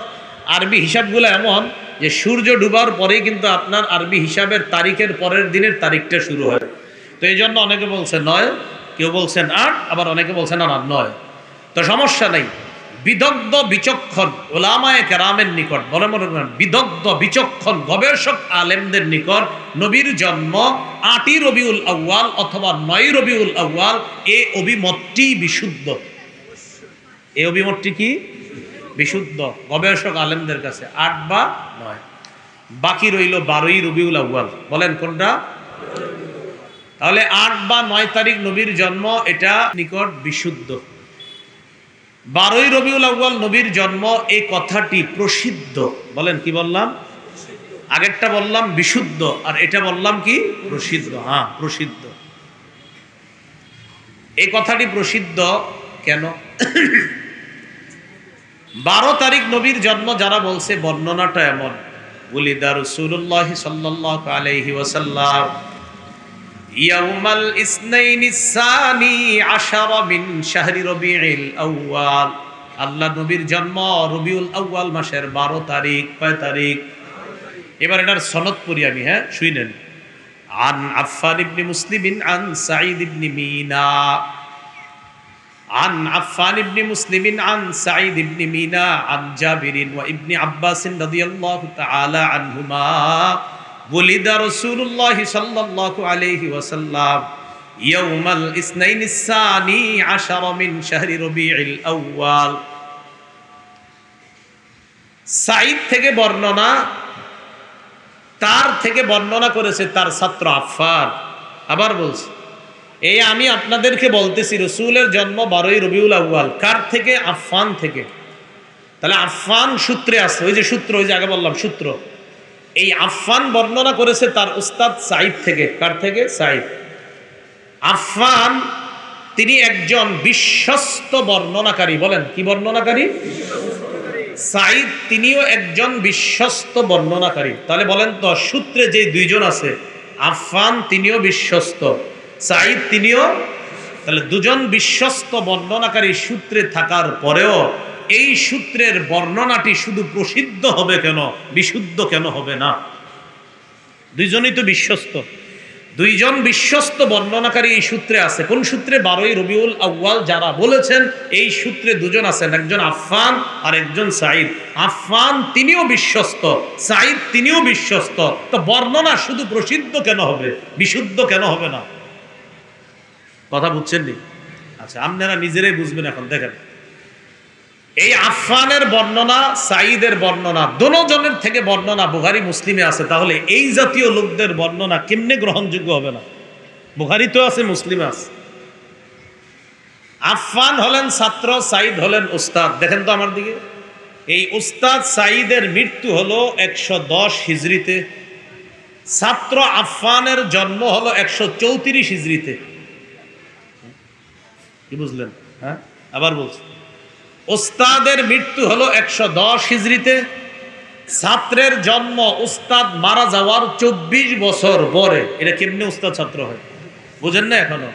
আরবি হিসাবগুলো এমন যে সূর্য ডুবার পরেই কিন্তু আপনার আরবি হিসাবের তারিখের পরের দিনের তারিখটা শুরু হয়। তো এই জন্য অনেকে বলছে 9, কেউ বলছেন 8, আবার অনেকে বলছেন না 9। তো সমস্যা নেই। বিদগ্ধ বিচক্ষণ ওলামায়ে কেরামের নিকট, বলে মনে করেন বিদগ্ধ বিচক্ষণ গবেষক আলেমদের নিকট নবীর জন্ম 8ই রবিউল আউয়াল অথবা 9ই রবিউল আউয়াল, এই অভিমতটি বিশুদ্ধ। এই অভিমতটি কি? বিশুদ্ধ গবেষক আলেমদের কাছে 8 বা 9। বাকি রইল 12ই রবিউল আউয়াল। বলেন কোনটা? তাহলে 8 বা 9 তারিখ নবীর জন্ম, এটা নিকট বিশুদ্ধ। 12ই রবিউল আউয়াল নবীর জন্ম, এই কথাটি প্রসিদ্ধ। বলেন কি বললাম? আগেরটা বললাম বিশুদ্ধ, আর এটা বললাম কি? প্রসিদ্ধ। হ্যাঁ, প্রসিদ্ধ। এই কথাটি প্রসিদ্ধ কেন? 12 তারিখ নবীর জন্ম যারা বলছে, বর্ণনাটা এমন: ওয়ালিদা রাসূলুল্লাহ সাল্লাল্লাহু আলাইহি ওয়াসাল্লাম ইয়াউমাল ইসনাইনিস সানি আশারা মিন শাহরি রবিউল আউয়াল। আল্লাহ নবীর জন্ম রবিউল আউয়াল মাসের 12 তারিখ। কয় তারিখ? এবার এটার সনদ পড়ি আমি, হ্যাঁ শুনেন। আন আফফান ইবনে মুসলিমিন আন সাঈদ ইবনে মিনা, عن عفان بن مسلم عن سعيد بن مينا عن جابر وابن عباس رضي الله تعالى عنهما ولد رسول الله صلى الله عليه وسلم يوم الاثنين الثاني عشر من شهر ربيع الأول। সাঈদ থেকে বর্ণনা, তার থেকে বর্ণনা করেছে তার ছাত্র আফফান। আবার বলছে, এই আমি আপনাদেরকে বলতেছি রসুলের জন্ম 12ই রবিউল আউয়াল। কার থেকে? আফফান থেকে। তাহলে আফফান সূত্রে আছে, ওই যে সূত্র, ওই যে আগে বললাম সূত্র। এই আফফান বর্ণনা করেছে তার উস্তাদ সাঈদ থেকে। কার থেকে? সাঈদ। আফফান তিনি একজন বিশ্বস্ত বর্ণনাকারী। বলেন কি বর্ণনাকারী? সাঈদ তিনিও একজন বিশ্বস্ত বর্ণনাকারী। তাহলে বলেন তো, সূত্রে যে দুইজন আছে, আফফান তিনিও বিশ্বস্ত, সাঈদ তিনিও, তাহলে দুজন বিশ্বস্ত বর্ণনাকারী সূত্রে থাকার পরেও এই সূত্রের বর্ণনাটি শুধু প্রসিদ্ধ হবে কেন, বিশুদ্ধ কেন হবে না? দুইজনই তো বিশ্বস্ত। দুইজন বিশ্বস্ত বর্ণনাকারী এই সূত্রে আছে। কোন সূত্রে? 12ই রবিউল আউয়াল যারা বলেছেন, এই সূত্রে দুজন আছেন, একজন আফফান আর একজন সাঈদ। আফফান তিনিও বিশ্বস্ত, সাঈদ তিনিও বিশ্বস্ত। তো বর্ণনা শুধু প্রসিদ্ধ কেন হবে, বিশুদ্ধ কেন হবে না? কথা বুঝছেন নি? আচ্ছা, আপনারা নিজেরাই বুঝবেন। এখন দেখেন, এই আফফানের বর্ণনা, সাঈদের বর্ণনা, দুজনের থেকে বর্ণনা বুখারী মুসলিমে আছে। তাহলে এই জাতীয় লোকদের বর্ণনা কেমনে গ্রহণযোগ্য হবে না? বুখারী তো আছে, মুসলিমে আছে। আফফান হলেন ছাত্র, সাঈদ হলেন উস্তাদ। দেখেন তো আমার দিকে। এই উস্তাদ সাঈদের মৃত্যু হলো 110 হিজরিতে, ছাত্র আফফানের জন্ম হলো 134 হিজরিতে। কি বুঝলেন? হ্যাঁ, আবার বলছি, উস্তাদের মৃত্যু হলো 110 হিজরিতে, ছাত্রের জন্ম উস্তাদ মারা যাওয়ার 24 বছর পরে। এটা কেমনে উস্তাদ ছাত্র হয়? বুঝেন না এখনো?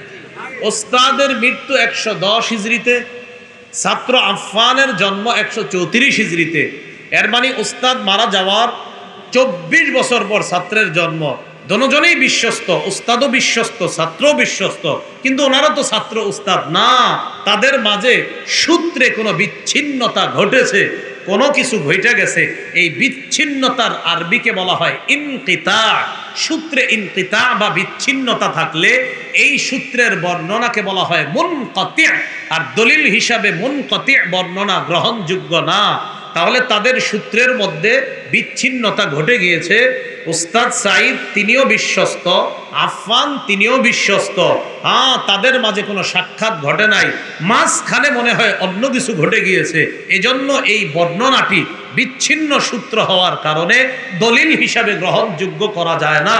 উস্তাদের মৃত্যু 110 হিজরিতে, ছাত্র আফফানের জন্ম 134 হিজরিতে। এর মানে উস্তাদ মারা যাওয়ার 24 বছর পর ছাত্রের জন্ম। দোনোজনেই বিশ্বস্ত, উস্তাদও বিশ্বস্ত, ছাত্রও বিশ্বস্ত, কিন্তু ওনারা তো ছাত্র উস্তাদ না, তাদের মাঝে সূত্রে কোনো বিচ্ছিন্নতা ঘটেছে, কোনো কিছু ঘটে গেছে। এই বিচ্ছিন্নতার আরবিকে বলা হয় ইনকিতা। সূত্রে ইনকিতা বা বিচ্ছিন্নতা থাকলে এই সূত্রের বর্ণনাকে বলা হয় মুনকাতি', আর দলিল হিসাবে মুনকাতি' বর্ণনা গ্রহণযোগ্য না। তাহলে তাদের সূত্রের মধ্যে বিচ্ছিন্নতা ঘটে গিয়েছে। উস্তাদ সাঈদ তিনিও বিশ্বস্ত, আফফান তিনিও বিশ্বস্ত, হ্যাঁ তাদের মাঝে কোনো সাক্ষাৎ ঘটে নাই, মাঝখানে মনে হয় অন্য কিছু ঘটে গিয়েছে। এজন্য এই বর্ণনাটি বিচ্ছিন্ন সূত্র হওয়ার কারণে দলিল হিসাবে গ্রহণযোগ্য করা যায় না।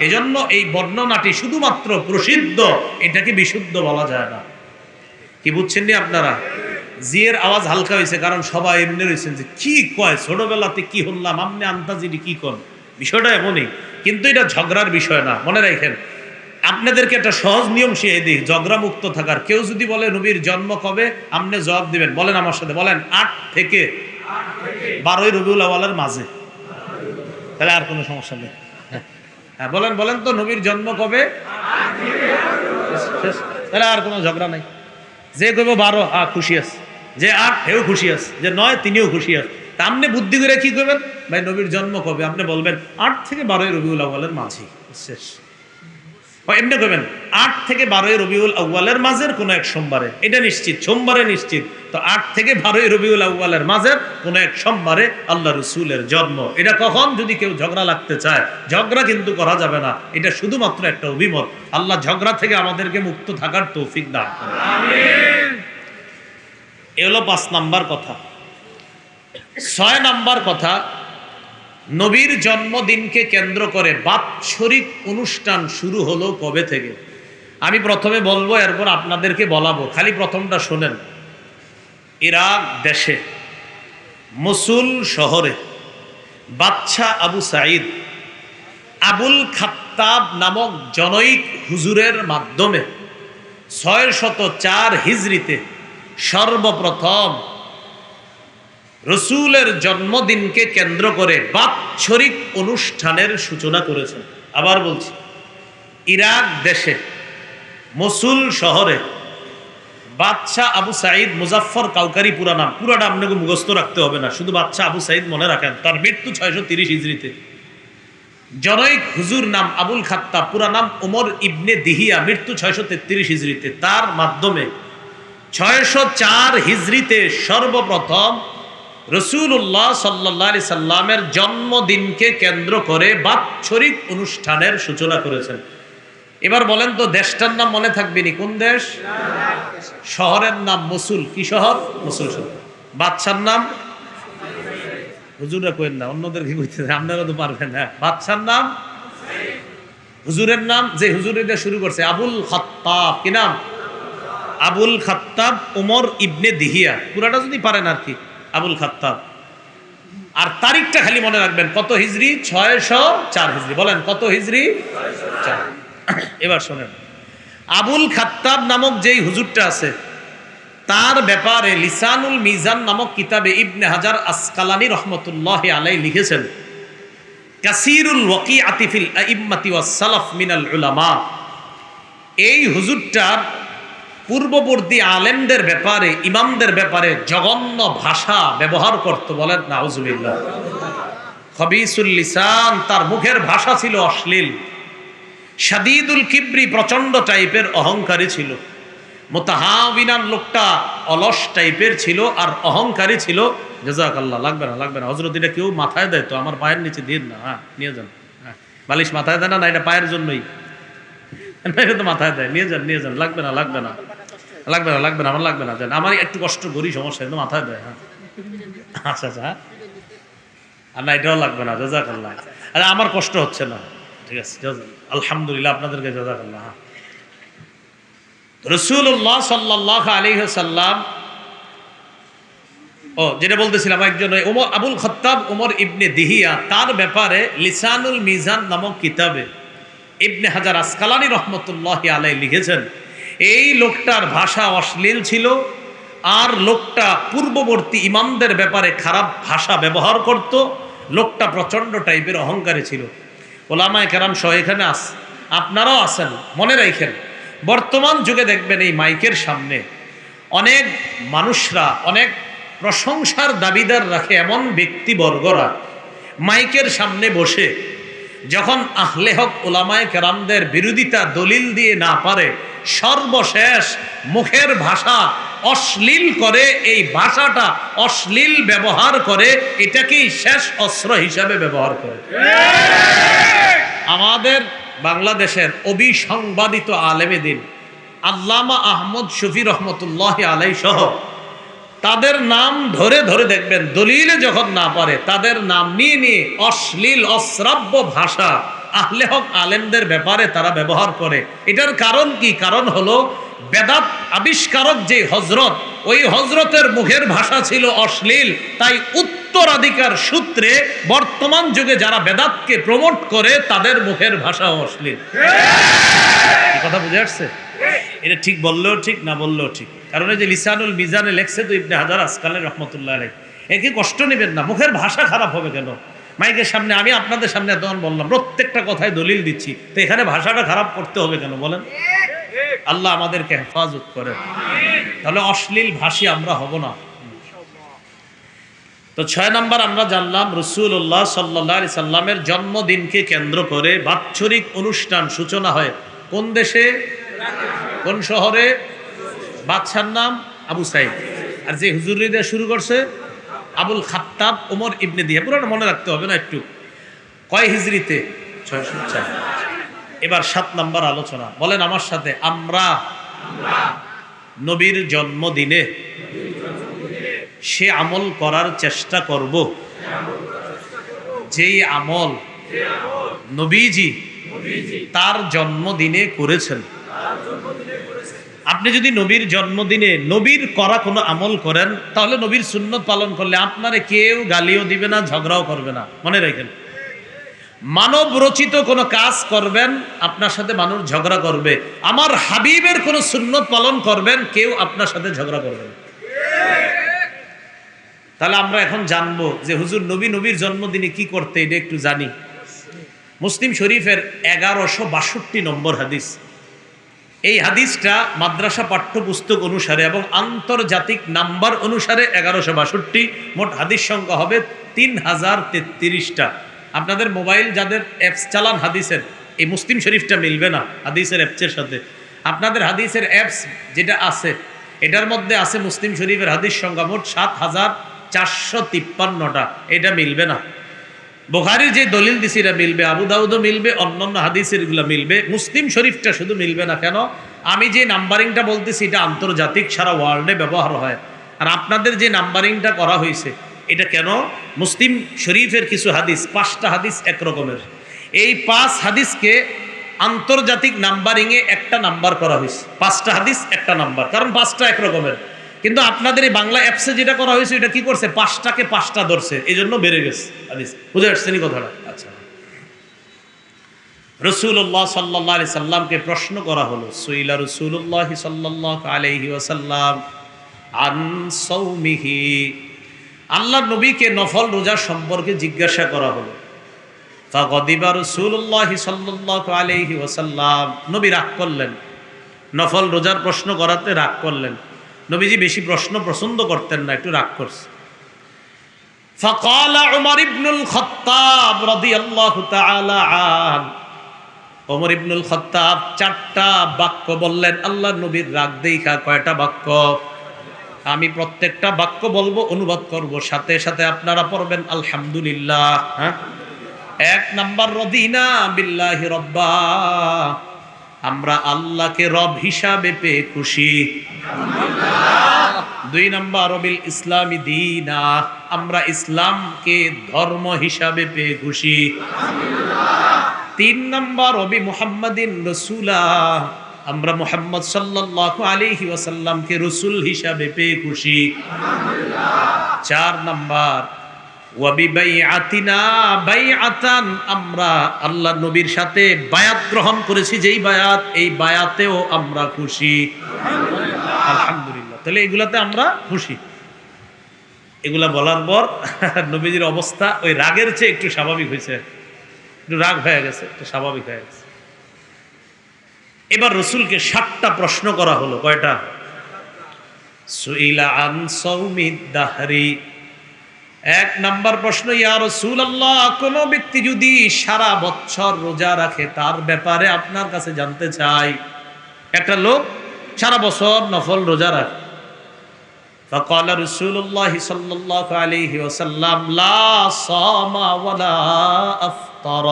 এজন্য এই বর্ণনাটি শুধুমাত্র প্রসিদ্ধ, এটাকে বিশুদ্ধ বলা যায় না। কি বুঝছেন নি আপনারা? জিয়ের আওয়াজ হালকা হয়েছে কারণ সবাই এমনি রয়েছেন যে কি কয়, ছোটবেলাতে কি হলাম, আমনে আন্তাজিরি কি কন, বিষয়টা এমনই। কিন্তু এটা ঝগড়ার বিষয় না, মনে রাখেন। আপনাদেরকে একটা সহজ নিয়ম শিখিয়ে দিই ঝগড়া মুক্ত থাকার। কেউ যদি বলে নবীর জন্ম কবে, আপনি জবাব দিবেন, বলেন আমার সাথে, বলেন 8 থেকে 12ই রবিউল আউয়ালের মাঝে। তাহলে আর কোনো সমস্যা নেই। হ্যাঁ বলেন, বলেন তো নবীর জন্ম কবে, তাহলে আর কোনো ঝগড়া নাই। যে কইব 12 খুশি আছে, যে 8 হেও খুশি আছে, যে 9 তিনিও খুশি আছে। তা আপনি বুদ্ধি করে কি করবেন, ভাই নবীর জন্ম কবে, আপনি বলবেন 8 থেকে 12ই রবিউল আউয়ালের মাঝে, শেষ। এমনি করবেন 8 থেকে 12ই রবিউল আউয়ালের মাঝের কোনো এক সোমবারে, এটা নিশ্চিত, সোমবারে নিশ্চিত। তো 8 থেকে 12ই রবিউল আউয়ালের মাঝের কোনো এক সোমবারে আল্লাহ রসুলের জন্ম। এটা কখন, যদি কেউ ঝগড়া লাগতে চায়, ঝগড়া কিন্তু করা যাবে না, এটা শুধুমাত্র একটা অভিমত। আল্লাহ ঝগড়া থেকে আমাদেরকে মুক্ত থাকার তৌফিক দান করেন, আমিন। এ হলো 5 নাম্বার কথা। 6 নাম্বার কথা, নবীর জন্মদিনকে কেন্দ্র করে বাৎসরিক অনুষ্ঠান শুরু হলো কবে থেকে। আমি প্রথমে বলবো, এরপর আপনাদেরকে বলাবো, খালি প্রথমটা শোনেন। ইরাক দেশে মসুল শহরে বাদশা আবু সাঈদ আবুল খাত্তাব নামক জনৈক হুজুরের মাধ্যমে 604 হিজরিতে সর্বপ্রথম রসুলের জন্মদিনকে কেন্দ্র করে বাৎসরিক অনুষ্ঠানের সূচনা করেছেন। আবার বলছি, ইরাক দেশে মসুল শহরে বাদশাহ আবু সাঈদ মুজাফফর কাউকারি পুরা নাম, পুরাটা আপনাকে মুখস্থ রাখতে হবে না, শুধু বাদশাহ আবু সাঈদ মনে রাখেন। তার মৃত্যু 630 হিজরিতে। জনৈক হুজুর নাম আবুল খাত্তাব, পুরা নাম ওমর ইবনে দিহিয়া, মৃত্যু 633 হিজরিতে। তার মাধ্যমে 604 হিজরিতে সর্বপ্রথম রসুল্লাহ সাল্লাল্লাহু আলাইহি সাল্লামের জন্মদিনকে কেন্দ্র করে বাৎসরিক অনুষ্ঠানের সূচনা করেছেন। এবার বলেন তো, দেশটার নাম মনে থাকবে নি? কোন দেশ? শহরের নাম মসুল। কি শহর? মসুল শহর। বাদশার নাম, হুজুররা কইেন না, অন্যদেরকে কইতে, আপনারা তো পারবেন না। বাদশার নাম, হুজুরের নাম, যে হুজুর এটা শুরু করছে, আবুল খাত্তাব। কি নাম? আবুল খাত্তাব ওমর ইবনে দিহিয়া, পুরাটা যদি পারেন আর কি, আবুল খাত্তাব। আর তারিখটা খালি মনে রাখবেন, কত হিজরি? 604 হিজরি। বলেন কত হিজরি? 604। এবার শোনেন, আবুল খাত্তাব নামক যেই হুজুরটা আছে, তার ব্যাপারে লিসানুল মিজান নামক কিতাবে ইবনে হাজার আসকালানি রহমতুল্লাহি আলাইহি লিখেছেন, কাসিরুল ওয়াকিআতি ফিল আইম্মাতি ওয়াস সালাফ মিনাল উলামা। এই হুজুরটার পূর্ববর্তী আলেমদের ব্যাপারে, ইমামদের ব্যাপারে জঘন্য ভাষা ব্যবহার করত। বলেন নাউজুবিল্লাহ। খবিসুল লিসান, তার মুখের ভাষা ছিল অশ্লীল। শাদীদুল কিবরি, প্রচন্ড টাইপের অহংকারী ছিল। মুতাহাবিনান, লোকটা অলস টাইপের ছিল আর অহংকারী ছিল। জাযাকাল্লাহ, লাগবে না, লাগবে না হযরত, এটা কেউ মাথায় দেয় তো, আমার পায়ের নিচে দিন না, হ্যাঁ নিয়ে যান। হ্যাঁ বালিশ মাথায় দেয় না, না এটা পায়ের জন্যই, এটা তো মাথায় দেয়, নিয়ে যান, নিয়ে যান, লাগবে না, লাগবে না, লাগবে না, লাগবে না, আমার লাগবে না, জান আমার একটু কষ্ট করি, সমস্যা কিন্তু মাথায় দেয়। হ্যাঁ আচ্ছা আচ্ছা, আর না এটাও লাগবে না, জাযাকাল্লাহ। আরে আমার কষ্ট হচ্ছে না, ঠিক আছে, আলহামদুলিল্লাহ, আপনাদেরকে জাযাকাল্লাহ। রাসূলুল্লাহ সাল্লাল্লাহু আলাইহি ওয়াসাল্লাম, যেটা বলতেছিলাম, একজন ওমর আবুল খাত্তাব ওমর ইবনে দিহিয়া, তার ব্যাপারে লিসানুল মিজান নামক কিতাবে ইবনে হাজার আসকালানি রহমতুল্লাহি আলাইহি লিখেছেন, এই লোকটার ভাষা অশ্লীল ছিল, আর লোকটা পূর্ববর্তী ইমামদের ব্যাপারে খারাপ ভাষা ব্যবহার করত। লোকটা প্রচন্ড টাইপের অহংকারী ছিল। ওলামায়ে কেরাম সহ এখানে আপনারাও আছেন, মনে রাখেন বর্তমান যুগে দেখবেন এই মাইকের সামনে অনেক মানুষরা অনেক প্রশংসার দাবিদার রাখে এমন ব্যক্তিবর্গরা মাইকের সামনে বসে যখন আহলে হক ওলামায়ে কেরামদের বিরোধিতা দলিল দিয়ে না পারে, সর্বশেষ মুখের ভাষা অশ্লীল করে, এই ভাষাটা অশ্লীল ব্যবহার করে, এটাকেই শেষ অস্ত্র হিসাবে ব্যবহার করে। আমাদের বাংলাদেশের অবিসংবাদিত আলেমে দ্বীন আল্লামা আহমদ শফি রহমতুল্লাহ আলাই সহ তাদের নাম ধরে ধরে দেখবেন দলিলে যখন না পারে তাদের নাম নিয়ে নিয়ে অশ্লীল অশ্রাব্য ভাষা আহলে হক আলেমদের ব্যাপারে তারা ব্যবহার করে। এটার কারণ কি? কারণ হলো বেদাত আবিষ্কারক যে হজরত, ওই হজরতের মুখের ভাষা ছিল অশ্লীল, তাই উত্তরাধিকার সূত্রে বর্তমান যুগে যারা বেদাতকে প্রমোট করে তাদের মুখের ভাষা অশ্লীল। কথা বুঝে আসছে? এটা ঠিক বললেও ঠিক, না বললেও ঠিক। কারণ এই যে লিসানুল মিজানে লেখছে তো ইবনে হাজার আসকালী রহমতুল্লাহ আলাইহি, একে কষ্ট নেবেন না, মুখের ভাষা খারাপ হবে কেন? মাইকের সামনে আমি আপনাদের সামনে তখন বললাম, প্রত্যেকটা কথায় দলিল দিচ্ছি, তো এখানে ভাষাটা খারাপ করতে হবে কেন বলেন? আল্লাহ আমাদেরকে হেফাজত করেন, তাহলে অশ্লীল ভাষী আমরা হব না। তো 6 নম্বর আমরা জানলাম রাসূলুল্লাহ সাল্লাল্লাহু আলাইহি সাল্লামের জন্মদিনকে কেন্দ্র করে বাৎসরিক অনুষ্ঠান সূচনা হয় কোন দেশে, কোন শহরে? বাদশার নাম আবু সাইদ, আর যে হুজুরি দিয়ে শুরু করছে আবুল খাত্তাব ওমর ইবনে দিহা। পুরোটা মনে রাখতে হবে না একটু। কয় হিজরিতে? 604। এবার 7 নম্বর আলোচনা, বলেন আমার সাথে, আমরা নবীর জন্মদিনে সে আমল করার চেষ্টা করব যেই আমল নবীজি তার জন্মদিনে করেছেন। আপনি যদি নবীর জন্মদিনে নবীর করা কোনো আমল করেন, তাহলে নবীর সুন্নত পালন করলে আপনারে কেউ গালিও দিবে না, ঝগড়াও করবে না। মনে রাখেন, মানব রচিত কোনো কাজ করবেন, আপনার সাথে মানুষ ঝগড়া করবে। আমার হাবিবের কোনো সুন্নত পালন করবেন, কেউ আপনার সাথে ঝগড়া করবে না। তাহলে আমরা এখন জানবো যে হুজুর নবীর জন্মদিনে কি করতে, এটা একটু জানি। মুসলিম শরীফের 1162 নম্বর হাদিস। এই হাদিসটা মাদ্রাসা পাঠ্যপুস্তক অনুসারে এবং আন্তর্জাতিক নাম্বার অনুসারে 1162, মোট হাদিস সংখ্যা হবে 3033টা। আপনাদের মোবাইল যাদের অ্যাপস চালান হাদিসের, এই মুসলিম শরীফটা মিলবে না হাদিসের অ্যাপসের সাথে। আপনাদের হাদিসের অ্যাপস যেটা আছে এটার মধ্যে আছে মুসলিম শরীফের হাদিস সংখ্যা মোট 7453টা, এটা মিলবে না। বুখারীর যে দলিল দিছি এটা মিলবে, আবু দাউদও মিলবে, অন্যান্য হাদিসের গুলো মিলবে, মুসলিম শরীফটা শুধু মিলবে না। কেন? আমি যে নাম্বারিংটা বলতেছি এটা আন্তর্জাতিক, সারা ওয়ার্ল্ডে ব্যবহার হয়। আর আপনাদের যে নাম্বারিংটা করা হয়েছে এটা কেন? মুসলিম শরীফের কিছু হাদিস, 5টা হাদিস একরকমের, এই 5 হাদিসকে আন্তর্জাতিক নাম্বারিংয়ে একটা নাম্বার করা হয়েছে। 5টা হাদিস একটা নাম্বার, কারণ 5টা একরকমের। কিন্তু আপনাদের এই বাংলা অ্যাপসে যেটা করা হয়েছে এটা কি করছে? 5টাকে 5টা ধরছে, এই জন্য বেড়ে গেছে হাদিস। বুঝে আসছেন কথাটা? আচ্ছা, রাসূলুল্লাহ সাল্লাল্লাহু আলাইহি সাল্লামকে প্রশ্ন করা হলো, সুইলা রাসূলুল্লাহ সাল্লাল্লাহু আলাইহি ওয়াসাল্লাম আন সাওমিহি, আল্লাহর নবীকে নফল রোজা সম্পর্কে জিজ্ঞাসা করা হলো। ফাগাদিবা রাসূলুল্লাহ সাল্লাল্লাহু আলাইহি ওয়াসাল্লাম, নবী রাগ করলেন, নফল রোজার প্রশ্ন করাতে রাগ করলেন। নবীজি বেশি প্রশ্ন পছন্দ করতেন না, একটু রাগ করছে। ফাকালা উমর ইবনুল খাত্তাব রাদিয়াল্লাহু তাআলা আন, ওমর ইবনুল খাত্তাব 4টা বাক্য বললেন আল্লাহর নবীর রাগ দেইখা। কয়টা বাক্য? আমি প্রত্যেকটা বাক্য বলবো, অনুবাদ করব, সাথে সাথে আপনারা পড়বেন আলহামদুলিল্লাহ। হ্যাঁ, 1 নাম্বার, রদিনা বিল্লাহি রব্বা, আমরা আল্লাহকে রব হিসাবে পেয়ে খুশি। 2 নাম্বার, রবিল ইসলামি দীনা, আমরা ইসলামকে ধর্ম হিসাবে পেয়ে খুশি। 3 নাম্বার, রবি মুহাম্মাদিন রাসূলা, আমরা মুহাম্মদ সাল্লাল্লাহু আলাইহি ওয়াসাল্লামকে রাসূল হিসাবে পেয়ে খুশি। 4 নাম্বার, ওয়াবি বাইআতিনা বাইআতান, আমরা আল্লাহ নবীর সাথে বায়াত গ্রহণ করেছি, যেই বায়াত, এই বায়াতেও আমরা খুশি। আলহামদুলিল্লাহ। তাহলে এগুলাতে আমরা খুশি। এগুলা বলার পর নবীজির অবস্থা ওই রাগের চেয়ে একটু স্বাভাবিক হয়েছে। একটু রাগ হয়ে গেছে, একটু স্বাভাবিক হয়ে গেছে। এবার রসুলকে 7টা প্রশ্ন করা হলো। কয়টা? সুইলা আন সাওমিদ দাহরি। 1 নাম্বার প্রশ্ন, ইয়া রাসূলুল্লাহ, কোন ব্যক্তি যদি সারা বছর রোজা রাখে তার ব্যাপারে আপনার কাছে জানতে চাই। একটা লোক সারা বছর নফল রোজা রাখে। فقال رسول الله صلى الله عليه وسلم لا صام ولا افطر।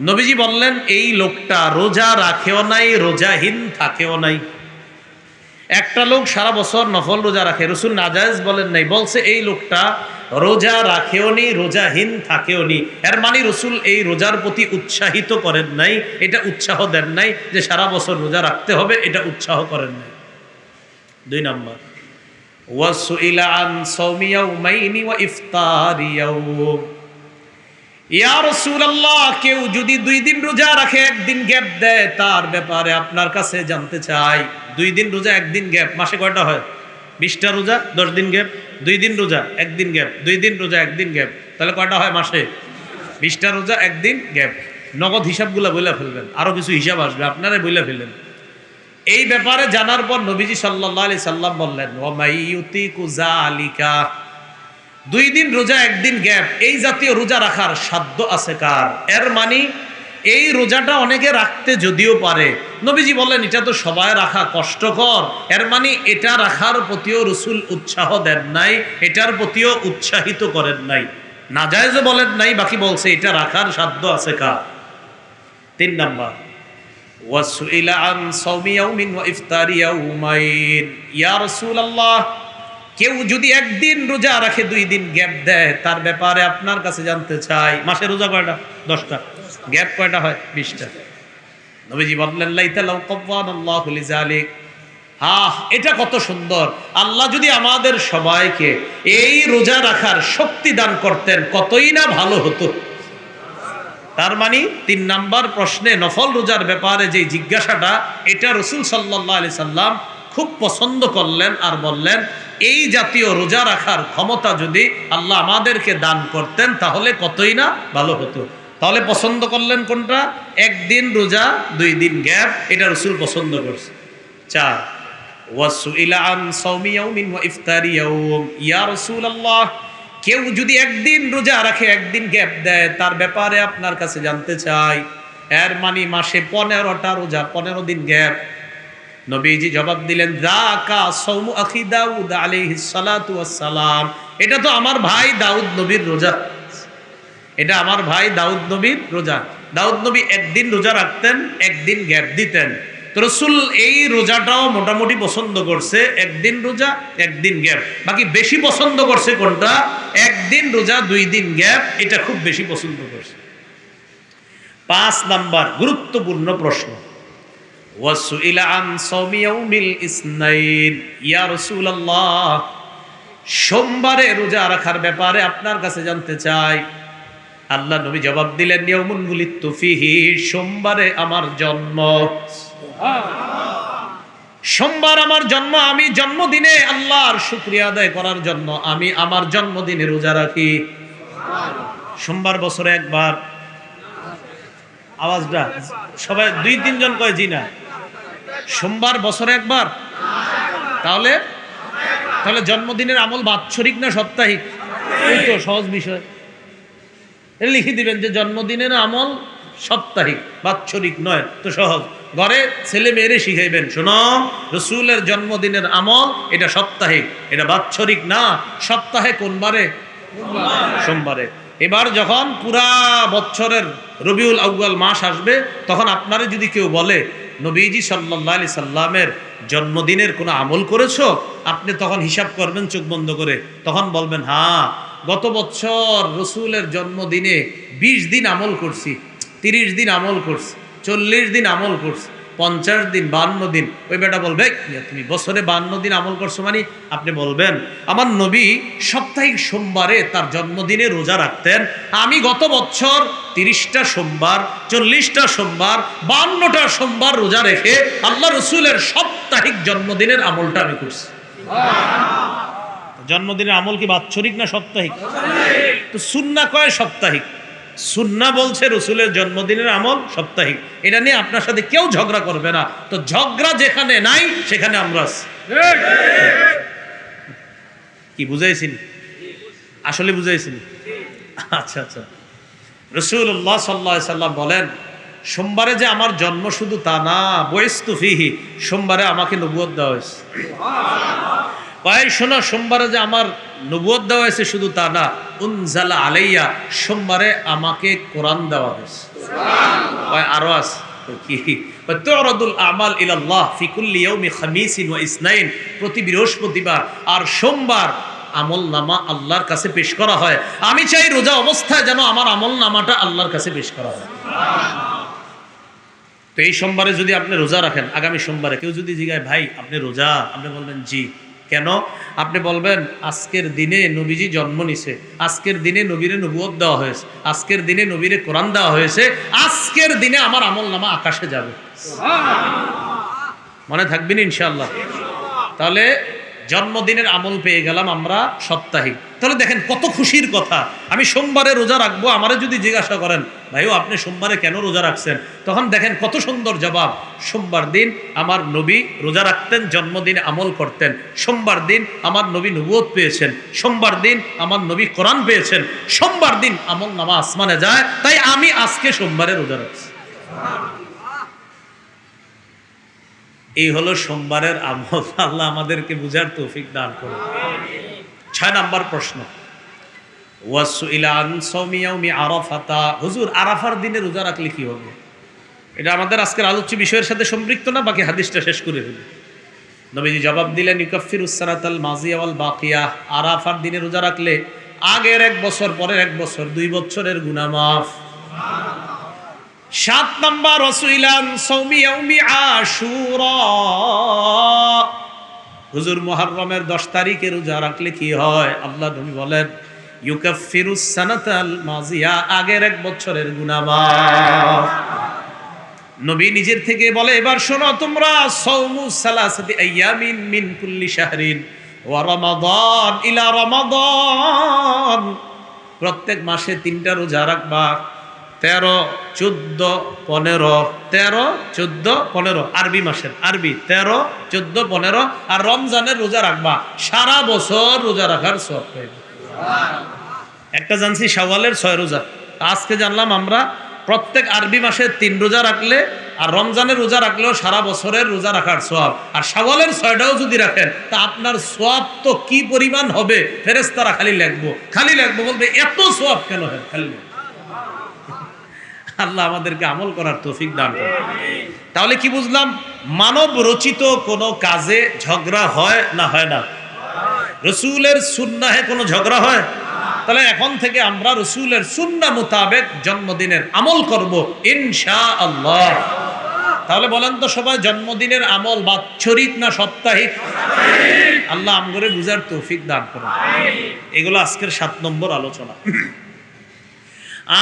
নবীজি বললেন এই লোকটা রোজা রাখেও নাই, রোজাহীন থাকেও নাই। একটা লোক সারা বছর নফল রোজা রাখে, রসুল নাজায়েজ বলেন নাই, বলছে এই লোকটা রোজা রাখেও নি, রোজাহীন থাকেও নি। এর মানে রসুল এই রোজার প্রতি উৎসাহিত করেন নাই, এটা উৎসাহ দেন নাই যে সারা বছর রোজা রাখতে হবে, এটা উৎসাহ করেন নাই। 2 নাম্বার, ওয়াসুইলা আন সাওমি ইয়াউমাইনি ওয়া ইফতারি ইয়াউম। ইয়া রাসূলুল্লাহ, কেউ যদি 2 দিন রোজা রাখে 1 দিন গ্যাপ দেয় তার ব্যাপারে আপনার কাছে জানতে চাই। 2 দিন রোজা 1 দিন গ্যাপ, মাসে কয়টা হয়? 20টা রোজা, 10 দিন গ্যাপ। 2 দিন রোজা 1 দিন গ্যাপ, 2 দিন রোজা 1 দিন গ্যাপ, তাহলে কয়টা হয় মাসে? 20টা রোজা 1 দিন গ্যাপ। নগদ হিসাবগুলো বইলা ফেলবেন, আরো কিছু হিসাব আসবে, আপনারাই বইলা ফেললেন। এই ব্যাপারে জানার পর নবীজি সাল্লাল্লাহু আলাইহি সাল্লাম বললেন, ওয়া মাইয়ুতিকু যালিকা, 2 দিন রোজা 1 দিন গ্যাপ, এই জাতীয় রোজা রাখার সাধ্য আছে কার? এর মানে এই রোজাটা অনেকে রাখতে যদিও পারে, নবীজি বললেন এটা তো সবাই রাখা কষ্টকর, এর মানে এটা রাখার প্রতিও রসুল উৎসাহ দেন নাই, এটার প্রতিও উৎসাহিত করেন নাই, নাজায়েজও বলেন নাই, বাকি বলছে এটা রাখার সাধ্য আছে কার? 3 নাম্বার, ওয়াসুইলা আন সাওমি ইয়াউমিন ওয়া ইফতারি ইয়াউমাইন। ইয়া রাসূলুল্লাহ, কেউ যদি 1 দিন রোজা রাখে 2 দিন গ্যাপ দেয় তার ব্যাপারে আপনার কাছে জানতে চাই। মাসে রোজা কয়টা? 10টা। গ্যাপ কয়টা হয়? 20টা। নবীজি বললেন, লাইতা লাউ কওয়ানাল্লাহু লিযালিক। এটা কত সুন্দর! আল্লাহ যদি আমাদের সবাইকে এই রোজা রাখার শক্তি দান করতেন কতই না ভালো হতো। তার মানে 3 নাম্বার প্রশ্নে নফল রোজার ব্যাপারে যে জিজ্ঞাসাটা, এটা রাসূল সাল্লাল্লাহু আলাইহি সাল্লাম খুব পছন্দ করলেন আর বললেন এই জাতীয় রোজা রাখার ক্ষমতা যদি আল্লাহ আমাদেরকে দান করতেন তাহলে কতই না ভালো হতো। তাহলে পছন্দ করলেন কোনটা? 1 দিন রোজা 2 দিন গ্যাপ, এটা রাসূল পছন্দ করছে। 4, ওয়াসুইলা আন সাওমি ইয়াউমিন ওয়া ইফতারি ইয়াউম। ইয়া রাসূলুল্লাহ, কেউ যদি 1 দিন রোজা রাখে 1 দিন গ্যাপ দেয় তার ব্যাপারে আপনার কাছে জানতে চাই। এর মানে মাসে 15টা রোজা, 15 দিন গ্যাপ। নবীজি জবাব দিলেন, যাকা সাওমু আখি দাউদ আলাইহিস সালাতু ওয়াস সালাম। এটা তো আমার ভাই দাউদ নবীর রোজা, এটা আমার ভাই দাউদ নবীর রোজা। দাউদ নবী 1 দিন রোজা রাখতেন, 1 দিন গ্যাপ দিতেন। তো রাসূল এই রোজাটাও মোটামুটি পছন্দ করছে, 1 দিন রোজা 1 দিন গ্যাপ। বাকি বেশি পছন্দ করছে কোনটা? 1 দিন রোজা 2 দিন গ্যাপ, এটা খুব বেশি পছন্দ করছে। 5 নাম্বার গুরুত্বপূর্ণ প্রশ্ন, ওয়াসুইলা আন সাওমি ইয়াউমিল ইসনাইন। ইয়া রাসূলুল্লাহ, সোমবারে রোজা রাখার ব্যাপারে আপনার কাছে জানতে চাই। আল্লাহ নবী জবাব দিলেন, ইয়াউমুন বুলিতু ফিহি, সোমবারে আমার জন্ম। সোমবার আমার জন্ম, আমি জন্মদিনে আল্লাহর শুকরিয়া আদায় করার জন্য আমি আমার জন্মদিনে রোজা রাখি। সোমবার বছরে একবার। আওয়াজটা সবাই 2-3 জন কয় জি না। সোমবার বছরে একবার, তাহলে তাহলে জন্মদিনের আমল বাৎসরিক না সাপ্তাহিক? এই তো সহজ বিষয়, লিখে দিবেন যে জন্মদিনের আমল সাপ্তাহিক, বাৎসরিক নয়। তো সহজ, ঘরে ছেলে মেয়েরে শিখাইবেন, শোনো রাসূলের জন্মদিনের আমল এটা সাপ্তাহিক, এটা বাৎসরিক না। সপ্তাহে কোন বারে? সোমবারে। এবার যখন পুরা বছরের রবিউল আউয়াল মাস আসবে তখন আপনারা যদি কেউ বলে নবীজি সাল্লাল্লাহু আলাইহি সাল্লামের জন্মদিনের কোনো আমল করেছো, আপনি তখন হিসাব করবেন চোখ বন্ধ করে, তখন বলবেন হ্যাঁ গত বছর রসুলের জন্মদিনে 20 দিন আমল করছি, 30 দিন আমল করছি, 40 দিন আমল করছি, 50 দিন, 52 দিন। ওই বেটা বলবে তুমি বছরে 52 দিন আমল করছো, মানে আপনি বলবেন আমার নবী সাপ্তাহিক সোমবারে তার জন্মদিনে রোজা রাখতেন, আমি গত বছর 30টা সোমবার, 40টা সোমবার, 52টা সোমবার রোজা রেখে আল্লাহ রসুলের সাপ্তাহিক জন্মদিনের আমলটা আমি করছি। জন্মদিনের আমল কি বাৎসরিক না সাপ্তাহিক? তো সুন্নাহ কয় সাপ্তাহিক, সুন্নাহ বলছে রসুলের জন্মদিনের আমল সাপ্তাহিক, এটা নিয়ে আপনার সাথে কেউ ঝগড়া করবে না। তো ঝগড়া যেখানে নাই সেখানে আমরা আছি। কি বুঝাইছিনি? আসলে বুঝাইছিনি? আচ্ছা আচ্ছা। রাসূলুল্লাহ সাল্লাল্লাহু আলাইহি সাল্লাম বলেন, সোমবারে যে আমার জন্ম শুধু তা না, বুইস্তু ফীহি, সোমবারে আমাকে নবুয়ত দেওয়া হয়েছে। ভাই শোনো, সোমবারে যে আমার নবুয়ত দেওয়া হয়েছে শুধু তা না, উনজালা আলাইয়া, সোমবারে আমাকে কোরআন দেওয়া হয়েছে। ভাই আরো আছে কি? তুরাদুল আমাল ইলাল্লাহ ফি কুল্লি ইয়াউমি খামিসিন ওয়া ইসনাইন, প্রতি বৃহস্পতিবার আর সোমবার আমল নামা আল্লাহর কাছে পেশ করা হয়। আমি চাই রোজা অবস্থায় যেন আমার আমল নামাটা আল্লাহর কাছে পেশ করা হয়। তো এই সোমবারে যদি আপনি রোজা রাখেন, আগামী সোমবারে কেউ যদি জিজ্ঞাসা, ভাই আপনি রোজা? আপনি বলবেন জি। কেন? আপনি বলবেন আজকের দিনে নবীজি জন্ম নিছে, আজকের দিনে নবীরে নবুয়ত দেওয়া হয়েছে, আজকের দিনে নবীরে কোরআন দেওয়া হয়েছে, আজকের দিনে আমার আমল নামা আকাশে যাবে। মনে থাকবেন ইনশাআল্লাহ? তাহলে জন্মদিনের আমল পেয়ে গেলাম আমরা সাপ্তাহিক। তাহলে দেখেন কত খুশির কথা। আমি সোমবারে রোজা রাখবো, আমারে যদি জিজ্ঞাসা করেন ভাইও আপনি সোমবারে কেন রোজা রাখছেন, তখন দেখেন কত সুন্দর জবাব। সোমবার দিন আমার নবী রোজা রাখতেন, জন্মদিনে আমল করতেন। সোমবার দিন আমার নবী নবুয়ত পেয়েছেন, সোমবার দিন আমার নবী কোরআন পেয়েছেন, সোমবার দিন আমল নামা আসমানে যায়, তাই আমি আজকে সোমবারে রোজা রাখছি। এই হলো সোমবারের আমল। আল্লাহ আমাদেরকে বুঝার তৌফিক দান করুন। 6 নম্বর প্রশ্ন, ওয়াসুইলা আন সাওমি ইয়াউমি আরাফাতা, হুজুর আরাফার দিনে রোজা রাখলে কি হবে? এটা আমাদের আজকের আলোচ্য বিষয়ের সাথে সম্পৃক্ত না, বাকি হাদিসটা শেষ করে ফেলি। নবীজি জবাব দিলেন, ইউকাফিরুস সানাতাল মাজিয়া ওয়াল বাকিয়া, আরাফার দিনে রোজা রাখলে আগের 1 বছর, পরের 1 বছর, 2 বছরের গুনাহ মাফ। 7 নম্বর, রাসূলান সাওমি ইয়াউমি আশুরা, হুজুর মুহররমের 10 তারিখে রোজা রাখলে কি হয়? আল্লাহ নবী বলেন, ইউকাফিরুস সানাতাল মাজিয়া, আগের 1 বছরের গুনাহ মাফ। নবী নিজের থেকে বলে, এবার শোনো তোমরা, সাওমু সালাসাতি আইয়ামিন মিন কুল্লি শাহরিন ওয়া রমাদান ইলা রমাদান, প্রত্যেক মাসে 3টা রোজা রাখবা। 13, 14, 15, 13, 14, 15, আরবি মাসের, আরবি 13, 14, 15, আর রমজানের রোজা রাখবা। সারা বছর রোজা রাখার সওয়াব পাইবে। একটা জানছি শাওয়ালের 6 রোজা, আজকে জানলাম আমরা প্রত্যেক আরবি মাসে 3 রোজা রাখলে আর রমজানের রোজা রাখলেও সারা বছরের রোজা রাখার সওয়াব, আর শাওয়ালের 6টাও যদি রাখেন তা আপনার সওয়াব তো কি পরিমাণ হবে, ফেরেশতারা খালি লিখবো বলবে এত সওয়াব কেন হয়, খালি। আল্লাহ আমাদেরকে আমল করার তৌফিক দান করুন। তাহলে কি বুঝলাম? মানব রচিত কোনো কাজে ঝগড়া হয় না হয় না? রসুলের সুন্নাহে কোনো ঝগড়া হয়? তাহলে এখন থেকে আমরা রসুলের সুন্নাহ মোতাবেক জন্মদিনের আমল করব ইনশাআল্লাহ। তাহলে বলেন তো সবাই, জন্মদিনের আমল বাৎসরিক না সাপ্তাহিক? আল্লাহ আমগরে বুঝার তৌফিক দান করুন। এগুলো আজকের 7 নম্বর আলোচনা।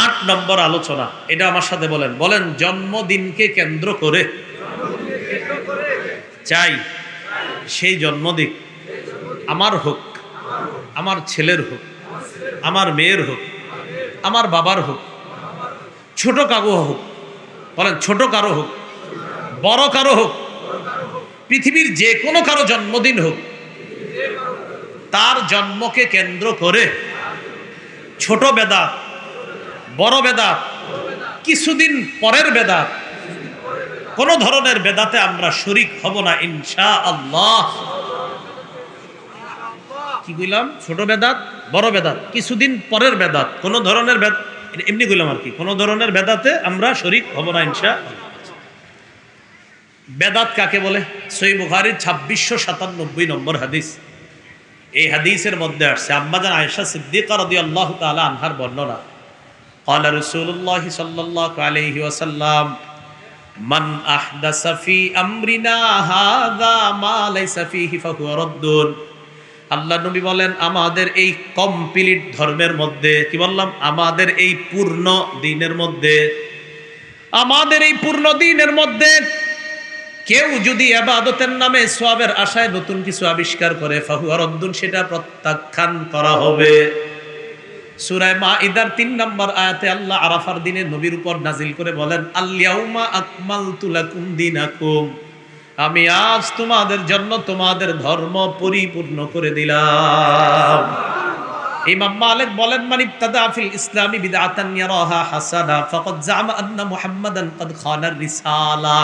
8 নম্বর আলোচনা, এটা আমার সাথে বলেন, জন্মদিনকে কেন্দ্র করে চাই সেই জন্মদিন আমার হোক, আমার ছেলের হোক, আমার মেয়ের হোক, আমার বাবার হোক, ছোট কারো হোক, বলেন ছোট কারো হোক, বড় কারো হোক, পৃথিবীর যে কোনো কারো জন্মদিন হোক, তার জন্মকে কেন্দ্র করে ছোট বেদাত, বড় বেদাত, কিছুদিন পরের বেদাত, কোন ধরনের বেদাতে আমরা শরীক হব না ইনশাআল্লাহ। কি কইলাম? ছোট বেদাত, বড় বেদাত, কিছুদিন পরের বেদাত, কোন ধরনের বেদাত, এমনি কইলাম আর কি, কোন ধরনের বেদাতে আমরা শরীক হব না ইনশাআল্লাহ। বেদাত কাকে বলে? সহিহ বুখারীর 2697 নম্বর হাদিস। এই হাদিসের মধ্যে আসছে আম্মাজান আয়েশা সিদ্দিকা রাদিয়াল্লাহু তাআলা আনহার বর্ণনা, قال رسول الله صلى الله عليه وسلم من احدث في امرنا هذا ما ليس فيه فهو رد। আল্লাহ নবী বলেন, আমাদের এই কমপ্লিট ধর্মের মধ্যে, কি বললাম, আমাদের এই পূর্ণ দ্বীনের মধ্যে, আমাদের এই পূর্ণ দ্বীনের মধ্যে কেউ যদি ইবাদতের নামে সওয়াবের আশায় নতুন কিছু আবিষ্কার করে, ফাহুয়া রদ্দুন, সেটা প্রত্যাখ্যান করা হবে। সূরা মাইদার ৩ নম্বর আয়াতে আল্লাহ আরাফার দিনে নবীর উপর নাজিল করে বলেন, আল-ইয়াউমা আকমালতু লাকুম দীনাকুম, আমি আজ তোমাদের জন্য তোমাদের ধর্ম পরিপূর্ণ করে দিলাম। ইমাম মালিক বলেন, মান ইবতাদা ফিল ইসলামি বিদআতান ইয়ারাহা হাসানা ফাকাদ জামা আন্না মুহাম্মাদান কাদ খানার রিসালা।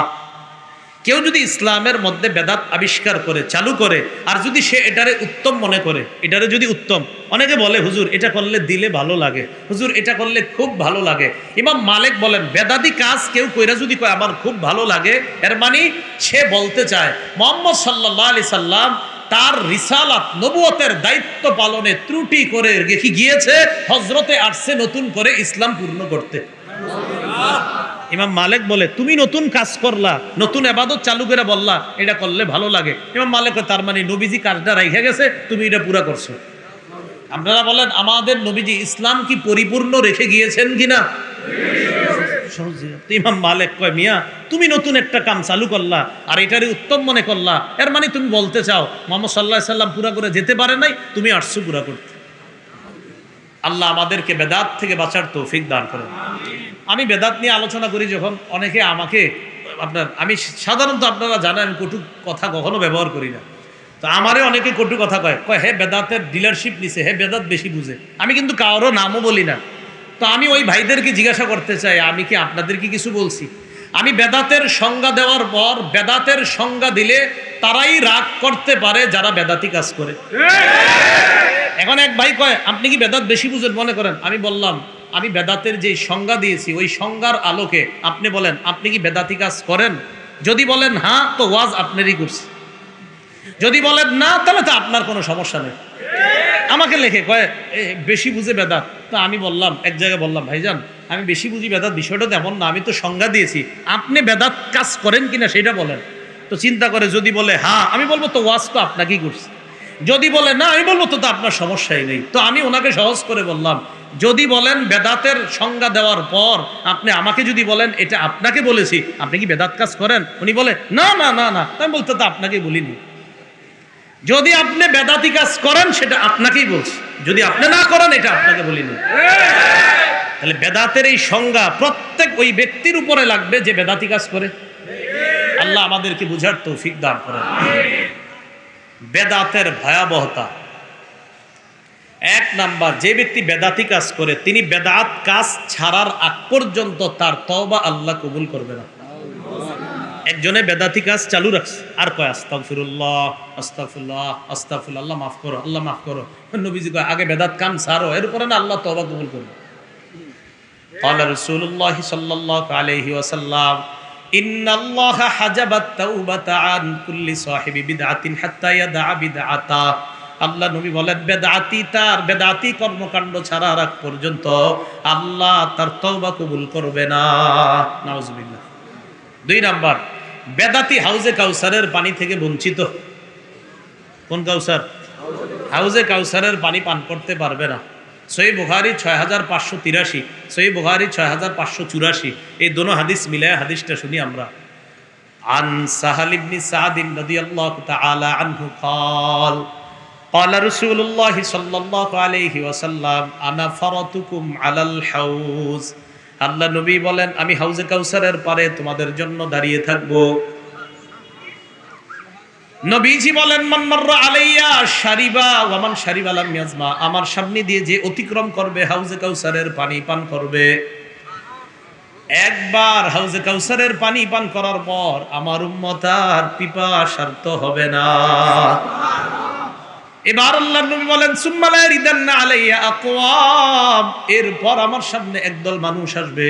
কেউ যদি ইসলামের মধ্যে বেদাত আবিষ্কার করে, চালু করে, আর যদি সে এটারে উত্তম মনে করে, এটারে যদি উত্তম, অনেকে বলে হুজুর এটা করলে দিলে ভালো লাগে, হুজুর এটা করলে খুব ভালো লাগে। ইমাম মালিক বলেন, বেদাতি কাজ কেউ কইরা যদি কয় আমার খুব ভালো লাগে, এর মানে সে বলতে চায় মুহাম্মদ সাল্লাল্লাহু আলাইহি সাল্লাম তার রিসালাত নবুয়তের দায়িত্ব পালনে ত্রুটি করে রেখে গিয়েছে, হযরতে আসছে নতুন করে ইসলাম পূর্ণ করতে। ইমাম মালিক বলে, তুমি নতুন কাজ করলা, নতুন ইবাদত চালু করে বললা এটা করলে ভালো লাগে। ইমাম মালিক তার মানে নবীজি কাজটা রাইখা গেছে, তুমি এটা পুরা করছো। আপনারা বলেন আমাদের নবীজি ইসলাম কি পরিপূর্ণ রেখে গিয়েছেন কিনা? ইমাম মালিক কয়, মিয়া তুমি নতুন একটা কাম চালু করলা আর এটারে উত্তম মনে করলা, এর মানে তুমি বলতে চাও মুহাম্মদ সাল্লাল্লাহু আলাইহি সাল্লাম পুরা করে যেতে পারে নাই, তুমি আসছো পুরা করতে। আল্লাহ আমাদেরকে বেদাত থেকে বাঁচার তৌফিক দান করেন। আমি বেদাত নিয়ে আলোচনা করি যখন, অনেকে আমাকে আমি সাধারণত আপনারা জানেন আমি কটু কথা কখনো ব্যবহার করি না, তো আমারে অনেকে কটু কথা কয় হে বেদাতের ডিলারশিপ নিছে, হে বেদাত বেশি বুঝে। আমি কিন্তু কারো নামও বলি না। তো আমি ওই ভাইদেরকে জিজ্ঞাসা করতে চাই, আমি কি আপনাদেরকে কিছু বলছি? আমি বেদাতের সংজ্ঞা দেওয়ার পর, বেদাতের সংজ্ঞা দিলে তারাই রাগ করতে পারে যারা বেদাতি কাজ করে। এখন এক ভাই কয় আপনি কি বেদাত বেশি বুঝেন মনে করেন? আমি বললাম আমি বেদাতের যে সংজ্ঞা দিয়েছি ওই সংজ্ঞার আলোকে আপনি বলেন আপনি কি বেদাতি কাজ করেন? যদি বলেন হ্যাঁ, তো ওয়াজ আপনারই করছি। যদি বলেন না, তাহলে তো আপনার কোনো সমস্যা নেই। আমাকে লেখে কয় বেশি বুঝে বেদাত। তো আমি বললাম, এক জায়গায় বললাম, ভাইজান আমি বেশি বুঝি বেদাত বিষয়টা তেমন না, আমি তো সংজ্ঞা দিয়েছি, আপনি বেদাত কাজ করেন কিনা সেটা বলেন। তো চিন্তা করে যদি বলে হ্যাঁ, আমি বলবো তো ওয়াজ তো আপনাকেই করছি। যদি বলে না, আমি বলবো তো আপনার সমস্যাই নেই। তো আমি ওনাকে সহজ করে বললাম, যদি বলেন বেদাতের সংজ্ঞা দেওয়ার পর আপনি আমাকে যদি বলেন এটা আপনাকে বলেছি, আপনি কি বেদাত কাজ করেন? উনি বলে না না না না, আমি বলতে তো আপনাকে বলিনি। যদি আপনি বেদাতি কাজ করেন সেটা আপনাকেই বলছি, যদি আপনি না করেন এটা আপনাকে বলিনি। তাহলে বেদাতের এই সংজ্ঞা প্রত্যেক ওই ব্যক্তির উপরে লাগবে যে বেদাতি কাজ করে। আল্লাহ আমাদেরকে বুঝার তৌফিক দান করেন। বেদাতের ভয়াবহতা, এক নাম্বার, যে ব্যক্তি বেদাতি কাজ করে তিনি বেদাত কাজ ছাড়ার আগ পর্যন্ত তার তওবা আল্লাহ কবুল করবে না। একজনে বেদাতি কাজ চালু রাখছে আর কয় আস্তাগফিরুল্লাহ আস্তাগফিরুল্লাহ আস্তাগফিরুল্লাহ, আল্লাহ মাফ করো, আল্লাহ মাফ করো। নবীজি কয় আগে বেদাত কাম ছাড়ো, এরপরে না আল্লাহ তওবা কবুল করবে। ক্বালা রাসূলুল্লাহ সাল্লাল্লাহু আলাইহি ওয়াসাল্লাম, ইন্নাল্লাহা হাজাবাত তাওবাতা আন কুল্লি সাহিবি বিদআতিন হাত্তা ইয়াদা বিদআতা। আল্লাহ নবী বলেন বেদাতি তার বেদাতি কর্মকাণ্ড ছাড়ার আগ পর্যন্ত আল্লাহ তার তওবা কবুল করবে না। নাউজুবিল্লাহ। দুই নাম্বার, বেদাতি হাউজে কাউসারের পানি থেকে বঞ্চিত। কোন কাউসার? হাউজে কাউসারের পানি পান করতে পারবে না। সহিহ বুখারী 6583, সহিহ বুখারী 6584, এই দোনো হাদিস মিলায় হাদিসটা শুনি আমরা। আন সাহাল ইবনে সাদ রাদিয়াল্লাহু তাআলা আনহু قال قال رسول الله صلى الله عليه وسلم انا فرطكم على الحوض। আল্লাহ নবী বলেন আমি হাউজে কাউসারের পারে তোমাদের জন্য দাঁড়িয়ে থাকব। নবীজি বলেন মান মাররা আলাইয়া শারিবা ওয়া মান শারিবা লাম ইয়াজমা, আমার সামনে দিয়ে যে অতিক্রম করবে হাউজে কাউসারের পানি পান করবে। একবার হাউজে কাউসারের পানি পান করার পর আমার উম্মত আর পিপাসার্ত হবে না। এবার আল্লাহর নবী বলেন সুম্মা লা ইয়ারিদান্না আলাইয়া আকওয়াম, এরপর আমার সামনে একদল মানুষ আসবে,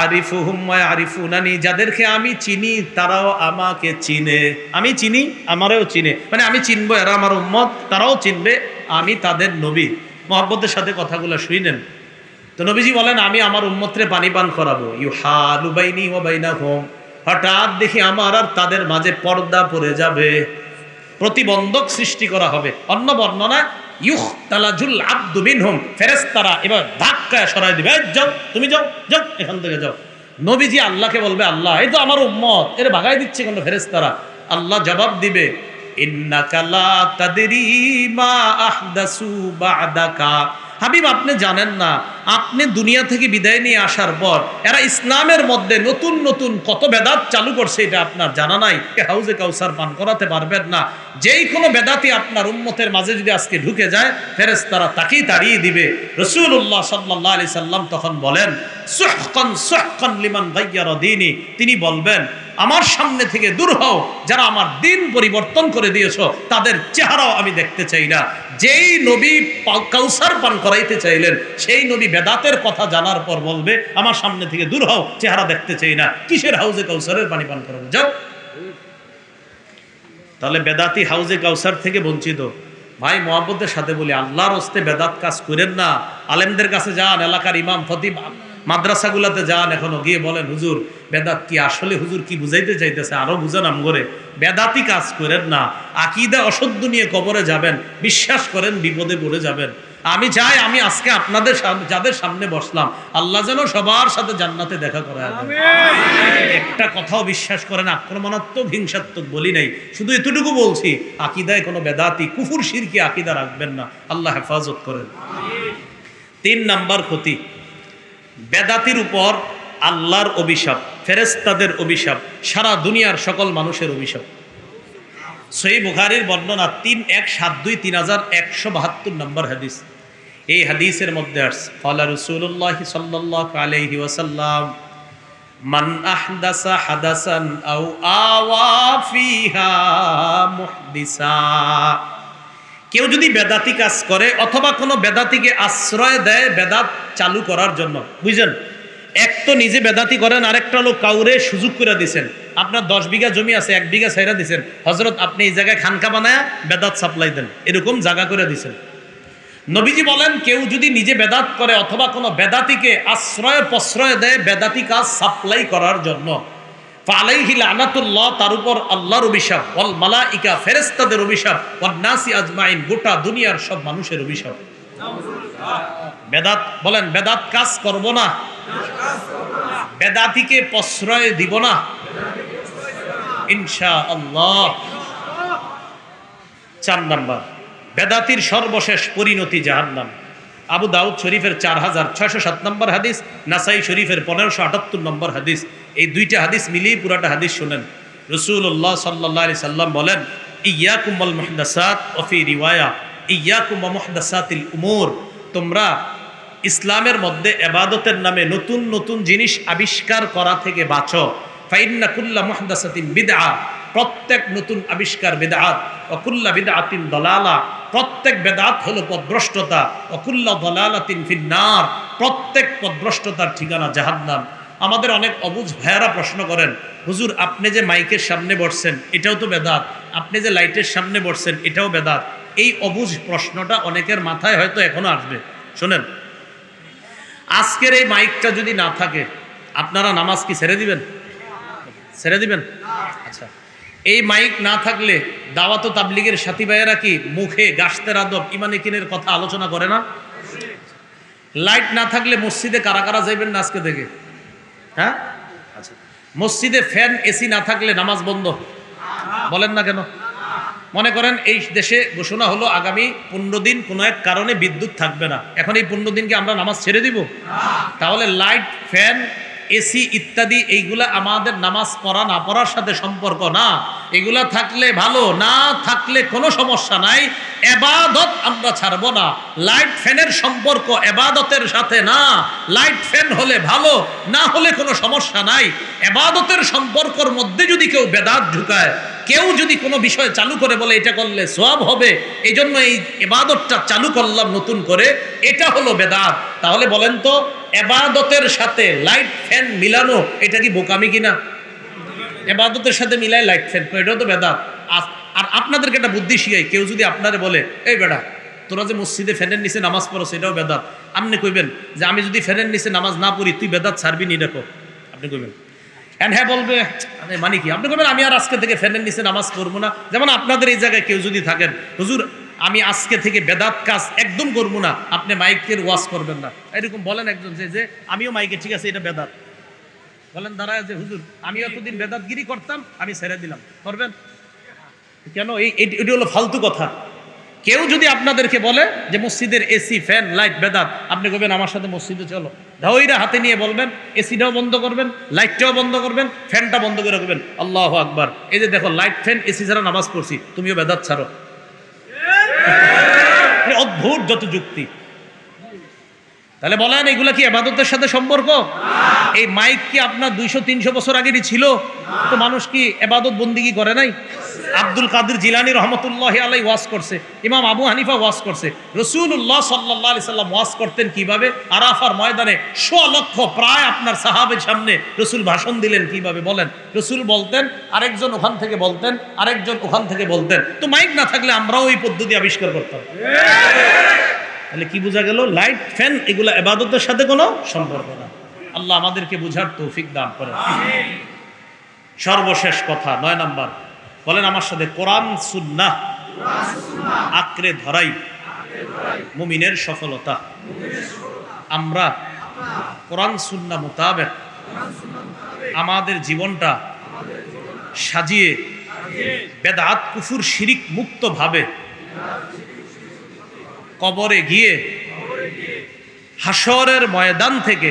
আরিফুহুম ওয়া ইয়ারিফুনানি, যাদেরকে আমি চিনি তারাও আমাকে চিনে, আমি চিনি আমারও চিনে, মানে আমি চিনবো, এরা আমার উম্মত, তারাও চিনবে আমি তাদের নবী। মহব্বতের সাথে কথাগুলো শুনেন। তো নবীজি বলেন আমি আমার উম্মতরে পানি পান করাবো। ইউহালু বাইনি ওয়া বাইনাহুম, হঠাৎ দেখি আমার আর তাদের মাঝে পর্দা পড়ে যাবে, প্রতিবন্ধক সৃষ্টি করা হবে। অন্য বর্ণনা ইউখতালাজুল আবদু মিনহুম, ফেরেশতারা এবার ধাক্কায় সরাই দিবে, যাও তুমি যাও, যাও এখান থেকে যাও। নবীজি আল্লাহকে বলবে আল্লাহ এই তো আমার উম্মত, এর ভাগাই দিচ্ছে কেন ফেরেশতারা? আল্লাহ জবাব দিবে ইন্নাকা লা তাদরি মা আহদাসু বা'দাকা, হাবিব আপনি জানেন না, আপনি দুনিয়া থেকে বিদায় নিয়ে আসার পর এরা ইসলামের মধ্যে নতুন নতুন কত বেদাত চালু করছে, এটা আপনার জানা নাই। হাউজে কাউসার পান করাতে পারবেন না। যেই কোনো বেদাতি আপনার উম্মতের মাঝে যদি আজকে ঢুকে যায়, ফেরেশতারা তাকেই তাড়িয়ে দিবে। রাসূলুল্লাহ সাল্লাল্লাহু আলাইহি সাল্লাম তখন বলেন, সুহকান সুহকান লিমান গায়্যারা দীনি, তিনি বলবেন আমার সামনে থেকে দূর হও, যারা আমার দিন পরিবর্তন করে দিয়েছো তাদের চেহারাও আমি দেখতে চাই না। যেই নবী কাউসার পান করাইতে চাইলেন, সেই নবী বেদাতের কথা জানার পর বলবে আমার সামনে থেকে দূর হও, চেহারা দেখতে চাই না। কিসের হাউজে কাউসারের পানি পান করাবো, যাও। তাহলে বেদাতি হাউজে কাউসার থেকে বঞ্চিত। ভাই মোহাব্বতের সাথে বলি, আল্লাহর হস্তে বেদাত কাজ করেন না। আলেমদের কাছে যান, এলাকার ইমাম খতিব মাদ্রাসাগুলাতে যান, এখনো গিয়ে বলেন হুজুর বেদাত কি, আসলে হুজুর কি বুঝাইতে চাইতেছে আরো বুঝান আমগরে। বেদাতি কাজ করেন না। আকীদা অশুদ্ধ নিয়ে কবরে যাবেন, বিশ্বাস করেন বিপদে পড়ে যাবেন। আমি চাই আমি আজকে আপনাদের যাদের সামনে বসলাম, আল্লাহ যেন সবার সাথে জান্নাতে দেখা করায় দেন। একটা কথাও বিশ্বাস করেন আক্রমণাত্মক হিংসাত্মক বলি নাই, শুধু এতটুকু বলছি, আকীদায় কোনো বেদাতি কুফুর শিরকি আকীদা রাখবেন না। আল্লাহ হেফাজত করেন। 3 নাম্বার ক্ষতি, বেদাতির উপর আল্লাহর অভিশাপ, ফেরেশতাদের অভিশাপ, সারা দুনিয়ার সকল মানুষের অভিশাপ। সহিহ বুখারীর বর্ণনা 3172 3172 নম্বর হাদিস। এই হাদিসের মধ্যে আসছে, ক্বালা রাসূলুল্লাহ সাল্লাল্লাহু আলাইহি ওয়াসাল্লাম, মান আহদাসা হাদাসান আও আওয়া ফিহা মুহদিসা, কেউ যদি বেদাতি কাজ করে অথবা কোনো বেদাতিকে আশ্রয় দেয় বেদাত চালু করার জন্য, বুঝলেন? এক তো নিজে বেদাতি করেন, আরেকটা লোক কাউরে সুযোগ করে দিছেন। আপনার 10 বিঘা জমি আছে, 1 বিঘা ছাইরা দিছেন, হযরত আপনি এই জায়গায় খানকা বানায়া বেদাত সাপ্লাই দেন, এরকম জায়গা করে দিছেন। নবীজি বলেন কেউ যদি নিজে বেদাত করে অথবা কোনো বেদাতিকে আশ্রয় প্রশ্রয় দেয় বেদাতি কাজ সাপ্লাই করার জন্য, ফালাইহি লানাতুল্লাহ, তার উপর আল্লাহর অভিশাপ, ওয়াল মালাইকা, ফেরেশতাদের অভিশাপ, ওয়ান নাসি আজমাইন, গোটা দুনিয়ার সব মানুষের অভিশাপ। বেদাত বলেন, বেদাত কাজ করব না, বেদাতিকে প্রশ্রয় দিব না ইনশাআল্লাহ। 4 নাম্বার, বেদাতির সর্বশেষ পরিণতি জাহান্নাম। আবু দাউদ শরীফের 4607 নম্বর হাদিস, নাসাই শরীফের 1578 নম্বর হাদিস। এই দুইটা হাদিস মিলিয়ে পুরাটা হাদিস শুনেন। রাসূলুল্লাহ সাল্লাল্লাহু আলাইহি সাল্লাম বলেন, ইয়াকুম ওয়াল মুহদাসাত, ওয়া ফি রিওয়ায়া ইয়াকুম ওয়া মুহদাসাতিল উমুর, তোমরা ইসলামের মধ্যে ইবাদতের নামে নতুন নতুন জিনিস আবিষ্কার করা থেকে বাঁচো। ফাইন্না কুল্লা মুহদাসাতিন বিদআ, প্রত্যেক নতুন আবিষ্কার বিদআত, ওয়া কুল্লা বিদআতিন দালালা, প্রত্যেক বেদাত হলো পথভ্রষ্টতা, ওয়া কুল্লা দালালাতিন ফিন্নার, প্রত্যেক পথভ্রষ্টতার ঠিকানা জাহান্নাম। আমাদের অনেক অবুঝ ভাইয়ারা প্রশ্ন করেন, হুজুর আপনি যে মাইকের সামনে বসছেন এটাও তো বেদাত, আপনি যে লাইটের সামনে বসছেন এটাও বেদাত। এই অবুঝ প্রশ্নটা অনেকের মাথায় হয়তো এখনো আসবে। শোনেন, আজকের এই মাইকটা যদি না থাকে আপনারা নামাজ কি ছেড়ে দিবেন? ছেড়ে দিবেন? আচ্ছা, এই মাইক না থাকলে দাওয়াত ও তাবলীগের সাথী ভাইয়েরা কি মুখে গাশতের আদব ইমানে কিনের কথা আলোচনা করে না? লাইট না থাকলে মসজিদে কারা কারা যাইবেন না আজকে থেকে? হ্যাঁ, আচ্ছা, মসজিদে ফ্যান এসি না থাকলে নামাজ বন্ধ, বলেন না কেন? মনে করেন এই দেশে ঘোষণা হলো আগামী 15 দিন কোনো এক কারণে বিদ্যুৎ থাকবে না, এখন এই 15 দিনকে আমরা নামাজ ছেড়ে দিব? তাহলে লাইট, ফ্যান, এসি ইত্যাদি এইগুলা আমাদের নামাজ পড়া না পড়ার সাথে সম্পর্ক না। এগুলা থাকলে ভালো, না থাকলে কোনো সমস্যা নাই। এবাদত আমরা ছাড়বো না। লাইট ফ্যানের সম্পর্ক এবাদতের সাথে না। লাইট ফ্যান হলে ভালো, না হলে কোনো সমস্যা নাই। এবাদতের সম্পর্কর মধ্যে যদি কেউ বেদাত ঢুকায়, কেউ যদি কোনো বিষয় চালু করে বলে এটা করলে সওয়াব হবে, এই জন্য এই ইবাদতটা চালু করলাম নতুন করে, এটা হলো বেদাত। তাহলে বলেন তো, ইবাদতের সাথে লাইট ফ্যান মিলানো এটা কি বোকামি কিনা? ইবাদতের সাথে মিলাই লাইট ফ্যান, এটাও তো বেদাত। আর আপনাদেরকে একটা বুদ্ধি শিখাই, কেউ যদি আপনারে বলে এই বেটা তোরা যে মসজিদে ফ্যানের নিচে নামাজ পড়ো সেটাও বেদাত, আপনি কইবেন যে আমি যদি ফ্যানের নিচে নামাজ না পড়ি তুই বেদাত ছাড়বি নি, দেখো আপনি কইবেন। হ্যাঁ বলবে মানে কি, আপনি বলবেন আমি আর আজকে থেকে ফ্যানের নিচে নামাজ পড়বো না। যেমন আপনাদের এই জায়গায় কেউ যদি থাকেন, হুজুর আমি আজকে থেকে বেদাত কাজ একদম করবো না, আপনি মাইকের ওয়াজ করবেন না, এরকম বলেন একজন যে আমিও মাইকে, ঠিক আছে এটা বেদাত, বলেন দাঁড়ায় যে হুজুর আমি এতদিন বেদাতগিরি করতাম আমি ছেড়ে দিলাম, করবেন কেন? এটি হলো ফালতু কথা। কেউ যদি আপনাদেরকে বলে যে মসজিদের এসি ফ্যান লাইট বেদাত, আপনি কবেন আমার সাথে মসজিদে চলো, ধাওইরা হাতে নিয়ে বলবেন এসিটাও বন্ধ করবেন, লাইটটাও বন্ধ করবেন, ফ্যানটা বন্ধ করে রাখবেন, আল্লাহু আকবার। এই যে দেখো লাইট ফ্যান এসি ছাড়া নামাজ পড়ছি, তুমিও বেদাত ছাড়ো। অদ্ভুত যত যুক্তি। তাহলে বলেন এগুলা কি ইবাদতের সাথে সম্পর্ক? এই মাইক কি আপনার 200-300 বছর আগেরই ছিল? তো মানুষ কি ইবাদত বন্দিগি করে নাই? আব্দুল কাদের জিলানী রহমতুল্লাহি আলাইহি ওয়াজ করছে, ইমাম আবু হানিফা ওয়াজ করছে, রাসূলুল্লাহ সাল্লাল্লাহু আলাইহি সাল্লাম ওয়াজ করতেন কিভাবে? আরাফার ময়দানে 100 লক্ষ প্রায় আপনার সাহাবের সামনে রাসূল ভাষণ দিলেন কিভাবে বলেন? রাসূল বলতেন, আরেকজন ওখান থেকে বলতেন, আরেকজন ওখান থেকে বলতেন। তো মাইক না থাকলে আমরাও এই পদ্ধতি আবিষ্কার করতাম। তাহলে কি বোঝা গেল? লাইট ফ্যান এগুলো ইবাদতের সাথে কোনো সম্পর্ক না। আল্লাহ আমাদেরকে বুঝার তৌফিক দান করেন। সর্বশেষ কথা 9 নাম্বার, বলেন আমার সাথে, কোরআন সুন্নাহ আঁকড়ে ধরাই মুমিনের সফলতা। আমরা কোরআন সুন্নাহ মোতাবেক আমাদের জীবনটা সাজিয়ে বেদাত কুফুর শিরিক মুক্ত ভাবে কবরে গিয়ে হাসরের ময়দান থেকে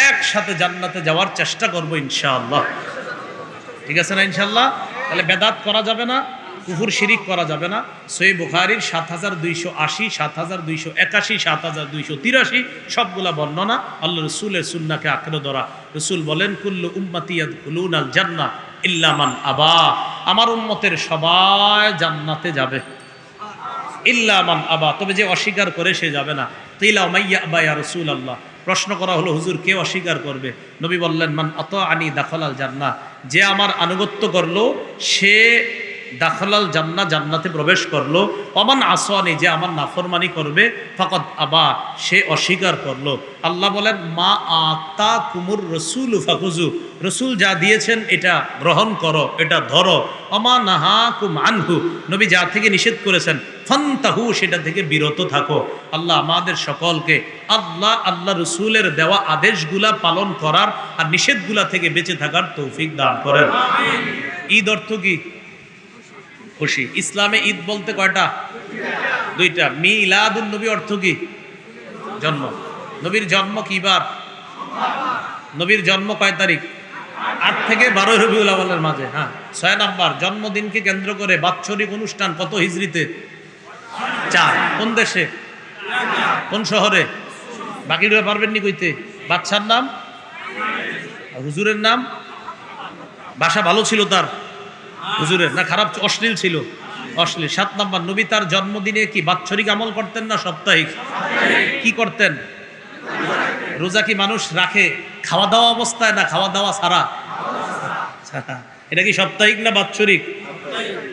একসাথে জান্নাতে যাওয়ার চেষ্টা করব ইনশাআল্লাহ। ঠিক আছে না ইনশাআল্লাহ? তাহলে বেদাত করা যাবে না, কুফুর শিরিক করা যাবে না। সহিহ বুখারীর 7280, 7281, 7283 সবগুলা বর্ণনা আল্লাহ রাসূলের সুন্নাহকে আঁকড়ে ধরা। রাসূল বলেন, কুল্লু উম্মতি ইয়াদখুলুনাল জান্নাহ ইল্লা মান আবা, আমার উম্মতের সবাই জান্নাতে যাবে, ইল্লা মান আবা, তবে যে অস্বীকার করে সে যাবে না। কিলা মাইয়া আবা ইয়া রাসূলুল্লাহ, প্রশ্ন করা হলো হুজুর কে অস্বীকার করবে? নবী বললেন, মান আতাআনি দাখালাল জান্নাহ, যে আমার আনুগত্য করলো সে দাখালাল জান্নাহ, জান্নাতে প্রবেশ করলো। ওমান আসানি, যে আমার নাফরমানি করবে, ফাকাদ আবা, সে অস্বীকার করলো। আল্লাহ বলেন, মা আতাকুমুর রাসূলু ফাখুযু, রাসূল যা দিয়েছেন এটা গ্রহণ করো, এটা ধরো। ওমা নাহাকুম আনহু, নবী যা থেকে নিষেধ করেছেন, ফান্তাহু, সেটা থেকে বিরত থাকো। আল্লাহ আমাদের সকলকে আল্লাহ রাসূলের দেওয়া আদেশগুলা পালন করার আর নিষেধগুলা থেকে বেঁচে থাকার তৌফিক দান করেন। ঈদ অর্থ কি? খুশি। ইসলামে ঈদ বলতে কয়টা? 2টা। মিলাদুন নবী অর্থ কি? জন্ম। নবীর জন্ম কি বার? নবীর জন্ম কয় তারিখ? 8 থেকে 12 রবিউল আউয়ালের মাঝে। হ্যাঁ। 6 নাম্বার, জন্মদিনকে কেন্দ্র করে বাৎসরিক অনুষ্ঠান কত হিজরিতে? 4। কোন দেশে? কোন শহরে? বাকিটা পারবেন নি কইতে? বাদশার নাম? হুজুরের নাম? ভাষা ভালো ছিল তার হুজুরের, না খারাপ অশ্লীল ছিল? অশ্লীল। 7 নাম্বার, নবী তার জন্মদিনে কি বাৎসরিক আমল করতেন না সাপ্তাহিক? কি করতেন? রোজা কি মানুষ রাখে খাওয়া দাওয়া অবস্থায় না খাওয়া দাওয়া ছাড়া? এটা কি সাপ্তাহিক না বাৎসরিক?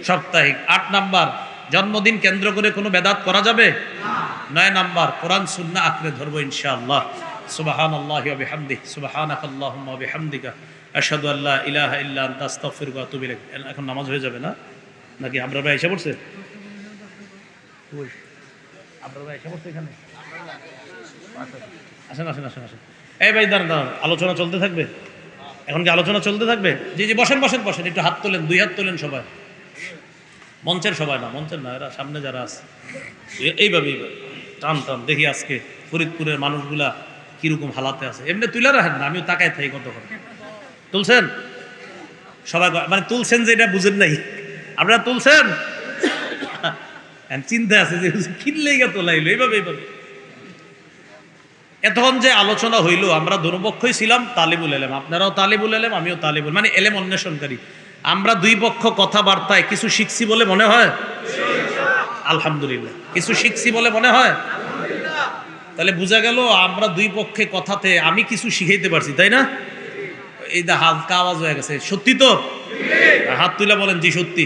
সাপ্তাহিক। 8 নাম্বার, জন্মদিন কেন্দ্র করে কোনো বেদাত করা যাবে? 9 নাম্বার, কোরআন সুন্নাহ আঁকড়ে ধরবো ইনশাআল্লাহ। সুবহানাল্লাহি ওয়া বিহামদিহি, সুবহানাকাল্লাহুম্মা ওয়া বিহামদিকা, আশহাদু আল্লা ইলাহা ইল্লা আনতা, আস্তাগফিরুকা ওয়া আতুবু ইলাইক। এখন নামাজ হয়ে যাবে না নাকি? আমরা ভাই এসে পড়ছে? আমরা ভাই এসে পড়ছে এখানে? আসেন আসেন আসেন আসেন। এই ভাই দাঁড়ান দাঁড়ান, আলোচনা চলতে থাকবে। এখন কি আলোচনা চলতে থাকবে? জি জি, বসেন বসেন বসেন, একটু হাত তোলেন, 2 হাত তোলেন সবাই। মঞ্চের সবাই না, মঞ্চের না, এরা সামনে যারা আছে এইভাবে এইভাবে টান টান। দেখি আজকে ফরিদপুরের মানুষগুলা কিরকম হালাতে আছে। এমনি তুলে রাখেন না, আমিও তাকায় থাকি কতক্ষণ। তুলছেন সবাই? মানে তুলছেন যে এটা বুঝেন নাই, আপনারা তুলছেন? চিন্তা আছে যে কিনলে গা তোলাইলো এইভাবে এইভাবে। এতক্ষণ যে আলোচনা হইল, আমরা দুপক্ষই ছিলাম তালিবুল এলেম, আপনারাও তালিবুল এলেম, আমিও তালিবুল, মানে এলেম অন্বেষণকারী। আমরা 2 পক্ষ কথাবার্তায় কিছু শিখছি বলে মনে হয়? আলহামদুলিল্লাহ। কিছু শিখছি বলে মনে হয়? তাহলে বোঝা গেল আমরা 2 পক্ষে কথাতে আমি কিছু শিখাইতে পারছি, তাই না? এই দা হালকা আওয়াজ হয়ে গেছে, সত্যি তো? হাত তুলে বলেন জি সত্যি।